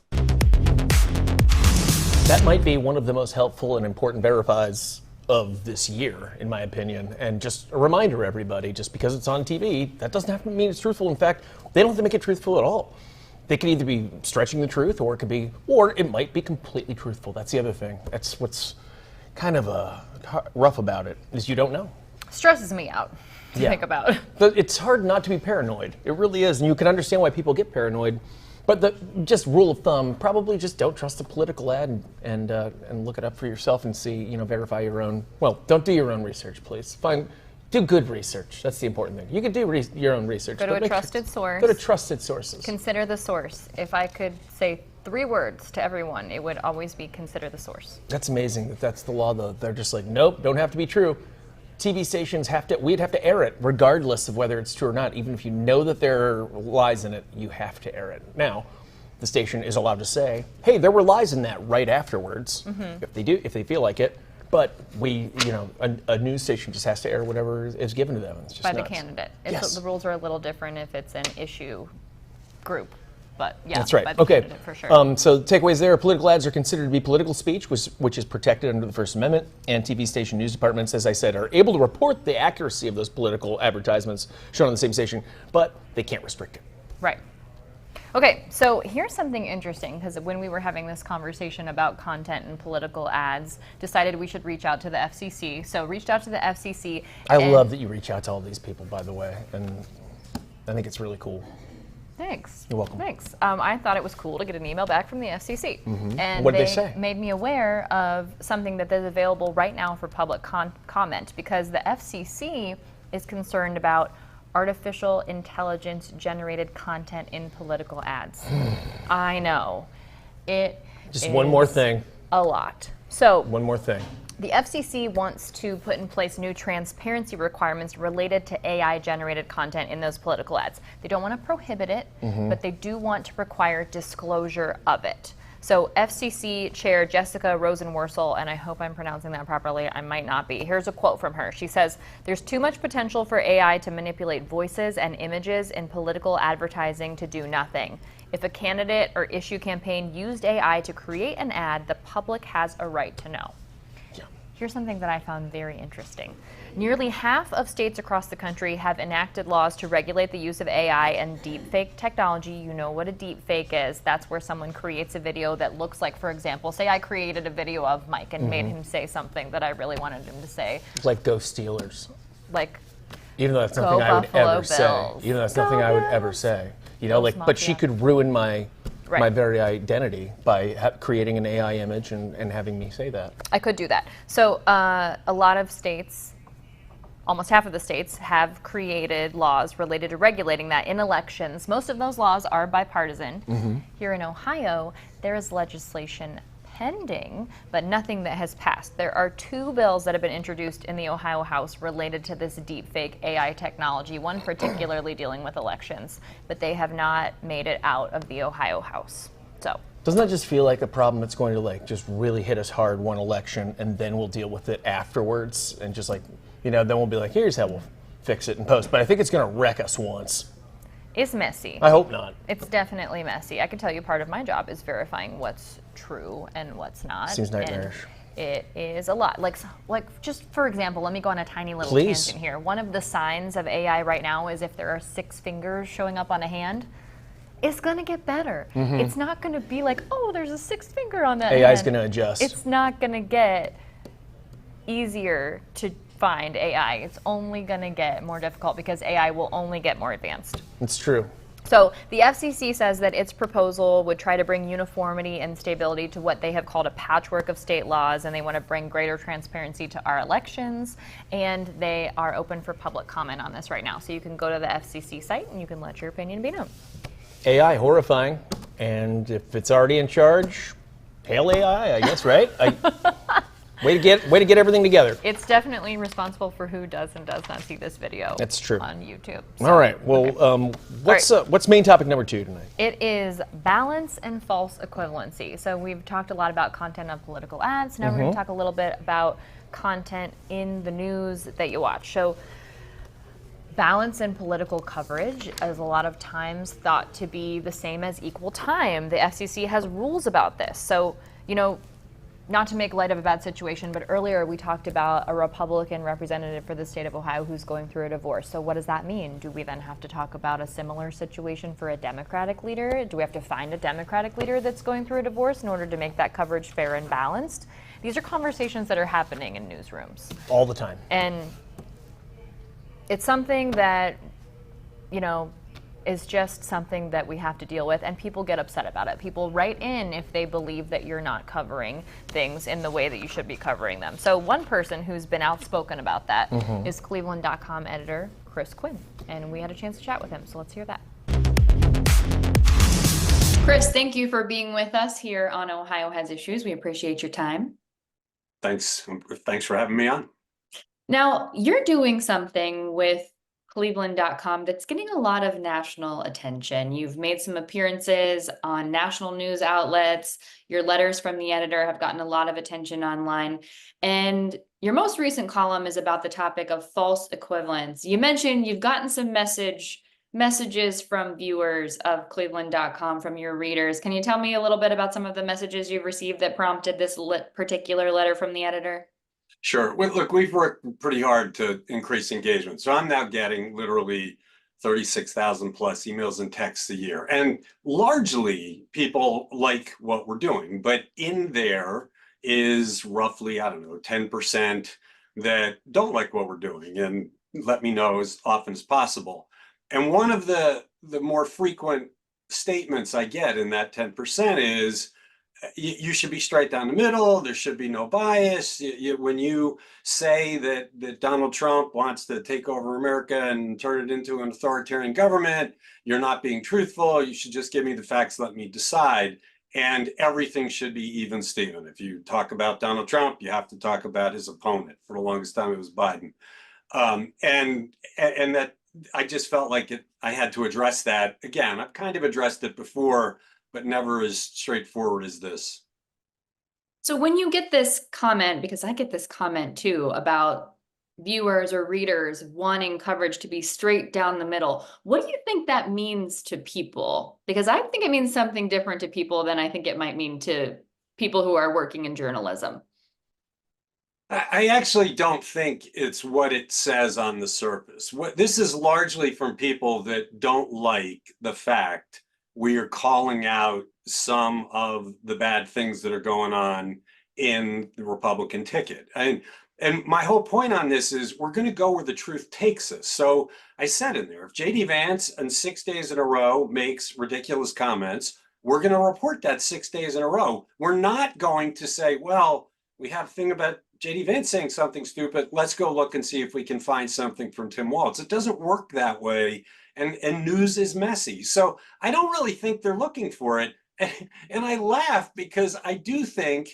That might be one of the most helpful and important verifies of this year, in my opinion. And just a reminder, everybody, just because it's on TV, that doesn't have to mean it's truthful. In fact, they don't have to make it truthful at all. They could either be stretching the truth, or it might be completely truthful. That's the other thing. That's what's kind of rough about it, is you don't know. Stresses me out to think about. But it's hard not to be paranoid. It really is, and you can understand why people get paranoid. But the just rule of thumb, probably just don't trust a political ad and look it up for yourself and see, verify your own. Well, don't do your own research, please. Do good research. That's the important thing. You can do your own research. Go to a trusted source. Go to trusted sources. Consider the source. If I could say 3 words to everyone, it would always be consider the source. That's amazing that that's the law, though. They're just like, nope, don't have to be true. TV stations we'd have to air it regardless of whether it's true or not. Even if you know that there are lies in it, you have to air it. Now, the station is allowed to say, hey, there were lies in that right afterwards, if they feel like it. But a news station just has to air whatever is given to them. It's just by nuts. the candidate. Yes. The rules are a little different if it's an issue group. But yeah, that's right. by the Okay. candidate for sure. So the takeaways there: political ads are considered to be political speech, which is protected under the First Amendment. And TV station news departments, as I said, are able to report the accuracy of those political advertisements shown on the same station, but they can't restrict it. Right. Okay, so here's something interesting, because when we were having this conversation about content and political ads, decided we should reach out to the FCC. So reached out to the FCC. I love that you reach out to all these people, by the way, and I think it's really cool. Thanks. You're welcome. Thanks. I thought it was cool to get an email back from the FCC. And What did they say? Made me aware of something that is available right now for public comment, because the FCC is concerned about artificial intelligence generated content in political ads. I know. Just one more thing. A lot. So One more thing. the FCC wants to put in place new transparency requirements related to AI-generated content in those political ads. They don't want to prohibit it, but they do want to require disclosure of it. So FCC Chair Jessica Rosenworcel, and I hope I'm pronouncing that properly, I might not be. Here's a quote from her. She says, "There's too much potential for AI to manipulate voices and images in political advertising to do nothing. If a candidate or issue campaign used AI to create an ad, the public has a right to know." Here's something that I found very interesting. Nearly half of states across the country have enacted laws to regulate the use of AI and deepfake technology. You know what a deepfake is. That's where someone creates a video that looks like, for example, say I created a video of Mike and made him say something that I really wanted him to say. Like Go Steelers. Like, even though that's nothing I would ever say. Even though that's nothing I would ever say. You know, like, but she could ruin my very identity by creating an AI image and having me say that. I could do that. So a lot of states, almost half of the states, have created laws related to regulating that in elections. Most of those laws are bipartisan. Here in Ohio, there is legislation pending, but nothing that has passed. There are 2 bills that have been introduced in the Ohio House related to this deepfake AI technology, one particularly dealing with elections, but they have not made it out of the Ohio House. So doesn't that just feel like a problem that's going to like just really hit us hard one election, and then we'll deal with it afterwards, and just like, you know, then we'll be like, here's how we'll fix it in post. But I think it's going to wreck us once. It's messy. I hope not. It's definitely messy. I can tell you part of my job is verifying what's true and what's not. Seems nightmarish. And it is a lot. Like just for example, let me go on a tiny little tangent here. One of the signs of AI right now is if there are 6 fingers showing up on a hand, it's going to get better. It's not going to be like, oh, there's a 6th finger on that AI is hand. going to adjust. It's not going to get easier to find AI. It's only going to get more difficult because AI will only get more advanced. It's true. So the FCC says that its proposal would try to bring uniformity and stability to what they have called a patchwork of state laws, and they want to bring greater transparency to our elections, and they are open for public comment on this right now. So you can go to the FCC site and you can let your opinion be known. AI, horrifying, and if it's already in charge, hail AI, I guess, right? Way to get everything together. It's definitely responsible for who does and does not see this video. That's true. On YouTube. So, all right. Well, what's main topic number 2 tonight? It is balance and false equivalency. So we've talked a lot about content of political ads. Now we're going to talk a little bit about content in the news that you watch. So balance in political coverage is a lot of times thought to be the same as equal time. The FCC has rules about this. So, you know, not to make light of a bad situation, but earlier we talked about a Republican representative for the state of Ohio who's going through a divorce. So what does that mean? Do we then have to talk about a similar situation for a Democratic leader? Do we have to find a Democratic leader that's going through a divorce in order to make that coverage fair and balanced? These are conversations that are happening in newsrooms. All the time. And it's something that, you know, is just something that we have to deal with, and people get upset about it. People write in if they believe that you're not covering things in the way that you should be covering them. So one person who's been outspoken about that is Cleveland.com editor Chris Quinn, and we had a chance to chat with him, so let's hear that. Chris, thank you for being with us here on Ohio Has Issues. We appreciate your time. Thanks for having me on. Now, you're doing something with Cleveland.com that's getting a lot of national attention. You've made some appearances on national news outlets. Your letters from the editor have gotten a lot of attention online. And your most recent column is about the topic of false equivalence. You mentioned you've gotten some messages from viewers of Cleveland.com, from your readers. Can you tell me a little bit about some of the messages you've received that prompted this particular letter from the editor? Sure. Well, look, we've worked pretty hard to increase engagement. So I'm now getting literally 36,000 plus emails and texts a year. And largely people like what we're doing. But in there is roughly, 10% that don't like what we're doing and let me know as often as possible. And one of the more frequent statements I get in that 10% is, you should be straight down the middle. There should be no bias. When you say that Donald Trump wants to take over America and turn it into an authoritarian government, you're not being truthful. You should just give me the facts, let me decide. And everything should be even Steven. If you talk about Donald Trump, you have to talk about his opponent. For the longest time, it was Biden. And that I just felt like I had to address that. Again, I've kind of addressed it before, but never as straightforward as this. So when you get this comment, because I get this comment too, about viewers or readers wanting coverage to be straight down the middle, what do you think that means to people? Because I think it means something different to people than I think it might mean to people who are working in journalism. I actually don't think it's what it says on the surface. This is largely from people that don't like the fact we are calling out some of the bad things that are going on in the Republican ticket. And my whole point on this is we're going to go where the truth takes us. So I said in there, if JD Vance on 6 days in a row makes ridiculous comments, we're going to report that 6 days in a row. We're not going to say, well, we have a thing about JD Vance saying something stupid. Let's go look and see if we can find something from Tim Walz. It doesn't work that way. And news is messy. So I don't really think they're looking for it. And I laugh because I do think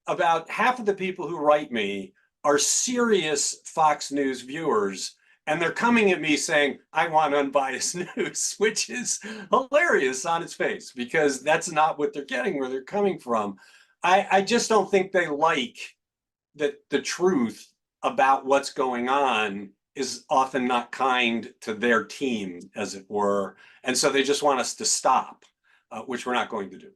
about half of the people who write me are serious Fox News viewers. And they're coming at me saying, I want unbiased news, which is hilarious on its face because that's not what they're getting, where they're coming from. I just don't think they like that the truth about what's going on is often not kind to their team, as it were. And so they just want us to stop, which we're not going to do.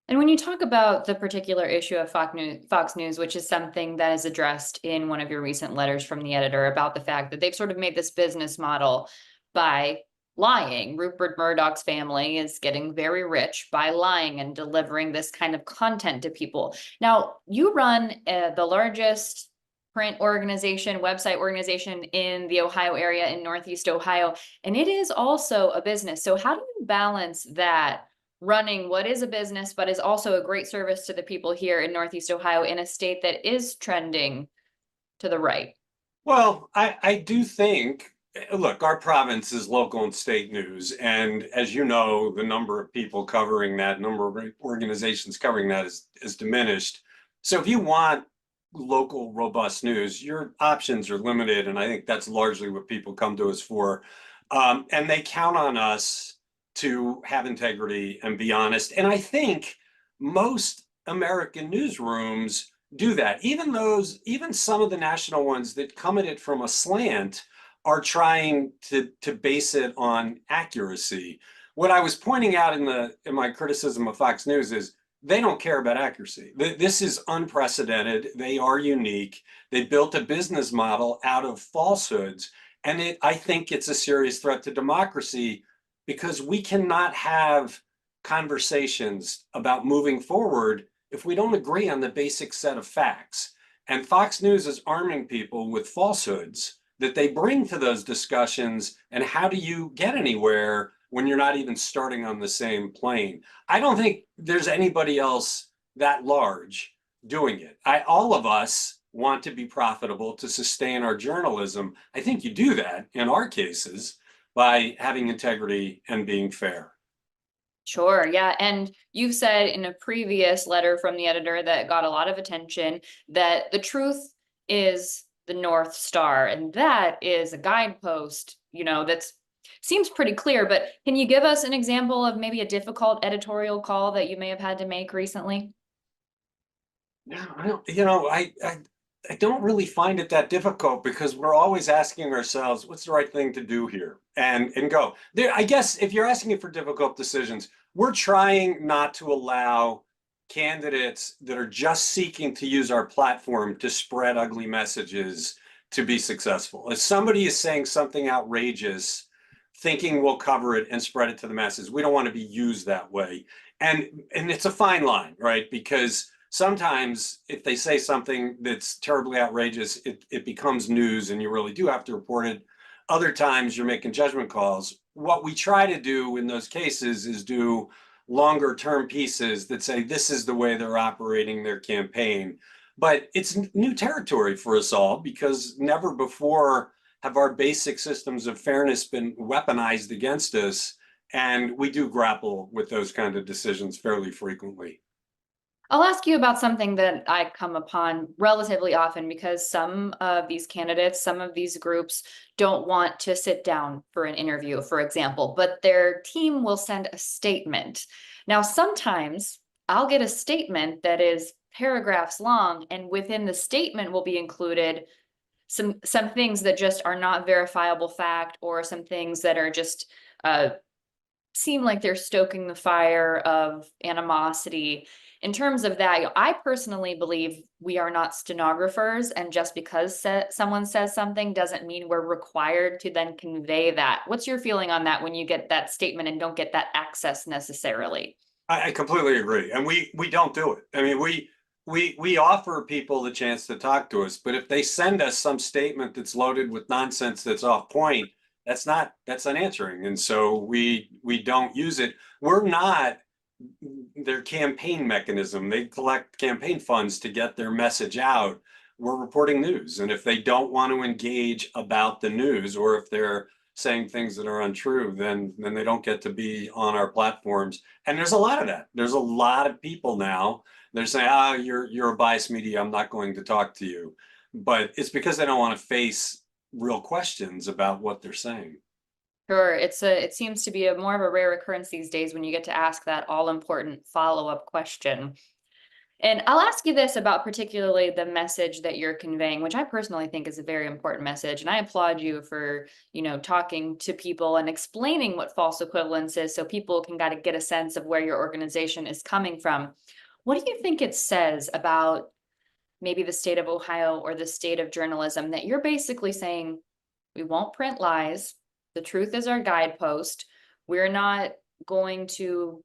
And when you talk about the particular issue of Fox News, which is something that is addressed in one of your recent letters from the editor about the fact that they've sort of made this business model by lying. Rupert Murdoch's family is getting very rich by lying and delivering this kind of content to people. Now, you run the largest print organization, website organization in the Ohio area, in Northeast Ohio, and it is also a business. So how do you balance that, running what is a business, but is also a great service to the people here in Northeast Ohio in a state that is trending to the right? Well, I do think, look, our province is local and state news. And as you know, the number of people covering that, number of organizations covering that is diminished. So if you want local, robust news, your options are limited. And I think that's largely what people come to us for. And they count on us to have integrity and be honest. And I think most American newsrooms do that. Even some of the national ones that come at it from a slant are trying to base it on accuracy. What I was pointing out in my criticism of Fox News is they don't care about accuracy. This is unprecedented. They are unique. They built a business model out of falsehoods. And I think it's a serious threat to democracy because we cannot have conversations about moving forward if we don't agree on the basic set of facts. And Fox News is arming people with falsehoods that they bring to those discussions. And how do you get anywhere when you're not even starting on the same plane? I don't think there's anybody else that large doing it. All of us want to be profitable to sustain our journalism. I think you do that in our cases by having integrity and being fair. Sure, yeah. And you've said in a previous letter from the editor that got a lot of attention that the truth is the North Star, and that is a guidepost, that's seems pretty clear, but can you give us an example of maybe a difficult editorial call that you may have had to make recently? No, I don't really find it that difficult because we're always asking ourselves, what's the right thing to do here? And go. There, I guess if you're asking for difficult decisions, we're trying not to allow candidates that are just seeking to use our platform to spread ugly messages to be successful. If somebody is saying something outrageous, thinking we'll cover it and spread it to the masses, we don't want to be used that way. And it's a fine line, right? Because sometimes if they say something that's terribly outrageous, it becomes news and you really do have to report it. Other times you're making judgment calls. What we try to do in those cases is do longer term pieces that say this is the way they're operating their campaign. But it's new territory for us all because never before have our basic systems of fairness been weaponized against us. And we do grapple with those kind of decisions fairly frequently. I'll ask you about something that I come upon relatively often because some of these candidates, some of these groups don't want to sit down for an interview, for example, but their team will send a statement. Now, sometimes I'll get a statement that is paragraphs long, and within the statement will be included some things that just are not verifiable fact, or some things that are just seem like they're stoking the fire of animosity. in terms of that, I personally believe we are not stenographers, and just because someone says something doesn't mean we're required to then convey that. What's your feeling on that when you get that statement and don't get that access necessarily? I completely agree, and we don't do it. I mean, we offer people the chance to talk to us, but if they send us some statement that's loaded with nonsense that's off point, that's not answering, and so we don't use it. We're not their campaign mechanism. They collect campaign funds to get their message out. We're reporting news, and if they don't want to engage about the news, or if they're saying things that are untrue, then they don't get to be on our platforms. And there's a lot of that. There's a lot of people now. They're saying, you're a biased media, I'm not going to talk to you. But it's because they don't want to face real questions about what they're saying. Sure, it seems to be a more of a rare occurrence these days when you get to ask that all-important follow-up question. And I'll ask you this about particularly the message that you're conveying, which I personally think is a very important message. And I applaud you for, talking to people and explaining what false equivalence is so people can kind of get a sense of where your organization is coming from. What do you think it says about maybe the state of Ohio or the state of journalism that you're basically saying, we won't print lies, the truth is our guidepost, we're not going to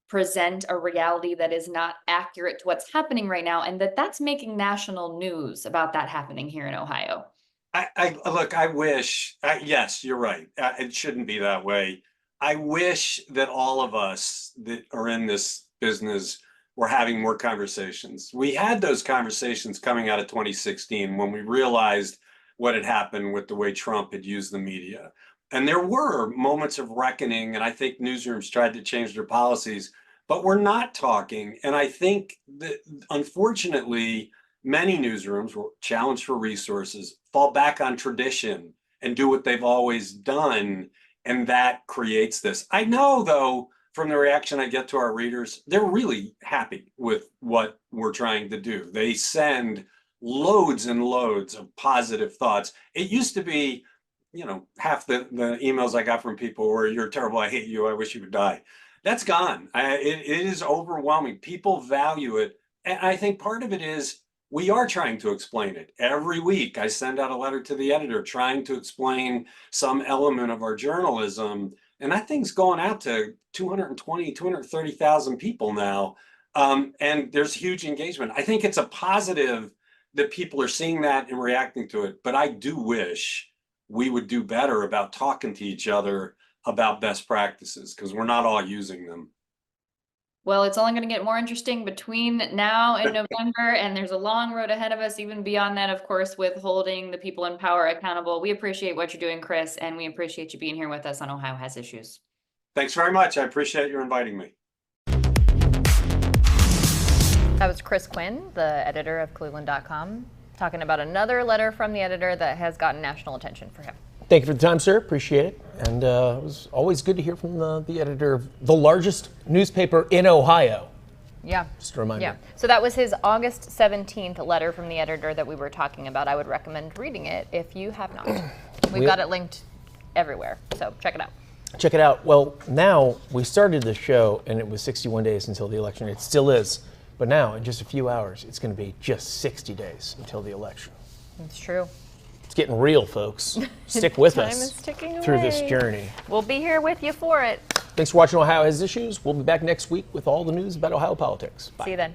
present a reality that is not accurate to what's happening right now, and that's making national news about that happening here in Ohio? I wish, yes, you're right. It shouldn't be that way. I wish that all of us that are in this business were having more conversations. We had those conversations coming out of 2016 when we realized what had happened with the way Trump had used the media. And there were moments of reckoning, and I think newsrooms tried to change their policies, but we're not talking. And I think that, unfortunately, many newsrooms were challenged for resources, fall back on tradition, and do what they've always done. And that creates this. I know, though, from the reaction I get to our readers, they're really happy with what we're trying to do. They send loads and loads of positive thoughts. It used to be, half the emails I got from people were, you're terrible, I hate you, I wish you would die. That's gone. It is overwhelming. People value it. And I think part of it is we are trying to explain it. Every week I send out a letter to the editor trying to explain some element of our journalism. And that thing's going out to 220, 230,000 people now. And there's huge engagement. I think it's a positive that people are seeing that and reacting to it. But I do wish we would do better about talking to each other about best practices, because we're not all using them. Well, it's only going to get more interesting between now and November, and there's a long road ahead of us, even beyond that, of course, with holding the people in power accountable. We appreciate what you're doing, Chris, and we appreciate you being here with us on Ohio Has Issues. Thanks very much. I appreciate you inviting me. That was Chris Quinn, the editor of Cleveland.com, talking about another letter from the editor that has gotten national attention for him. Thank you for the time, sir. Appreciate it. And it was always good to hear from the editor of the largest newspaper in Ohio. Yeah. Just a reminder. Yeah. So that was his August 17th letter from the editor that we were talking about. I would recommend reading it if you have not. We've got it linked everywhere, so check it out. Check it out. Well, now we started the show and it was 61 days until the election. It still is. But now, in just a few hours, it's going to be just 60 days until the election. It's true. It's getting real, folks. Stick with us through this journey. We'll be here with you for it. Thanks for watching Ohio Has Issues. We'll be back next week with all the news about Ohio politics. Bye. See you then.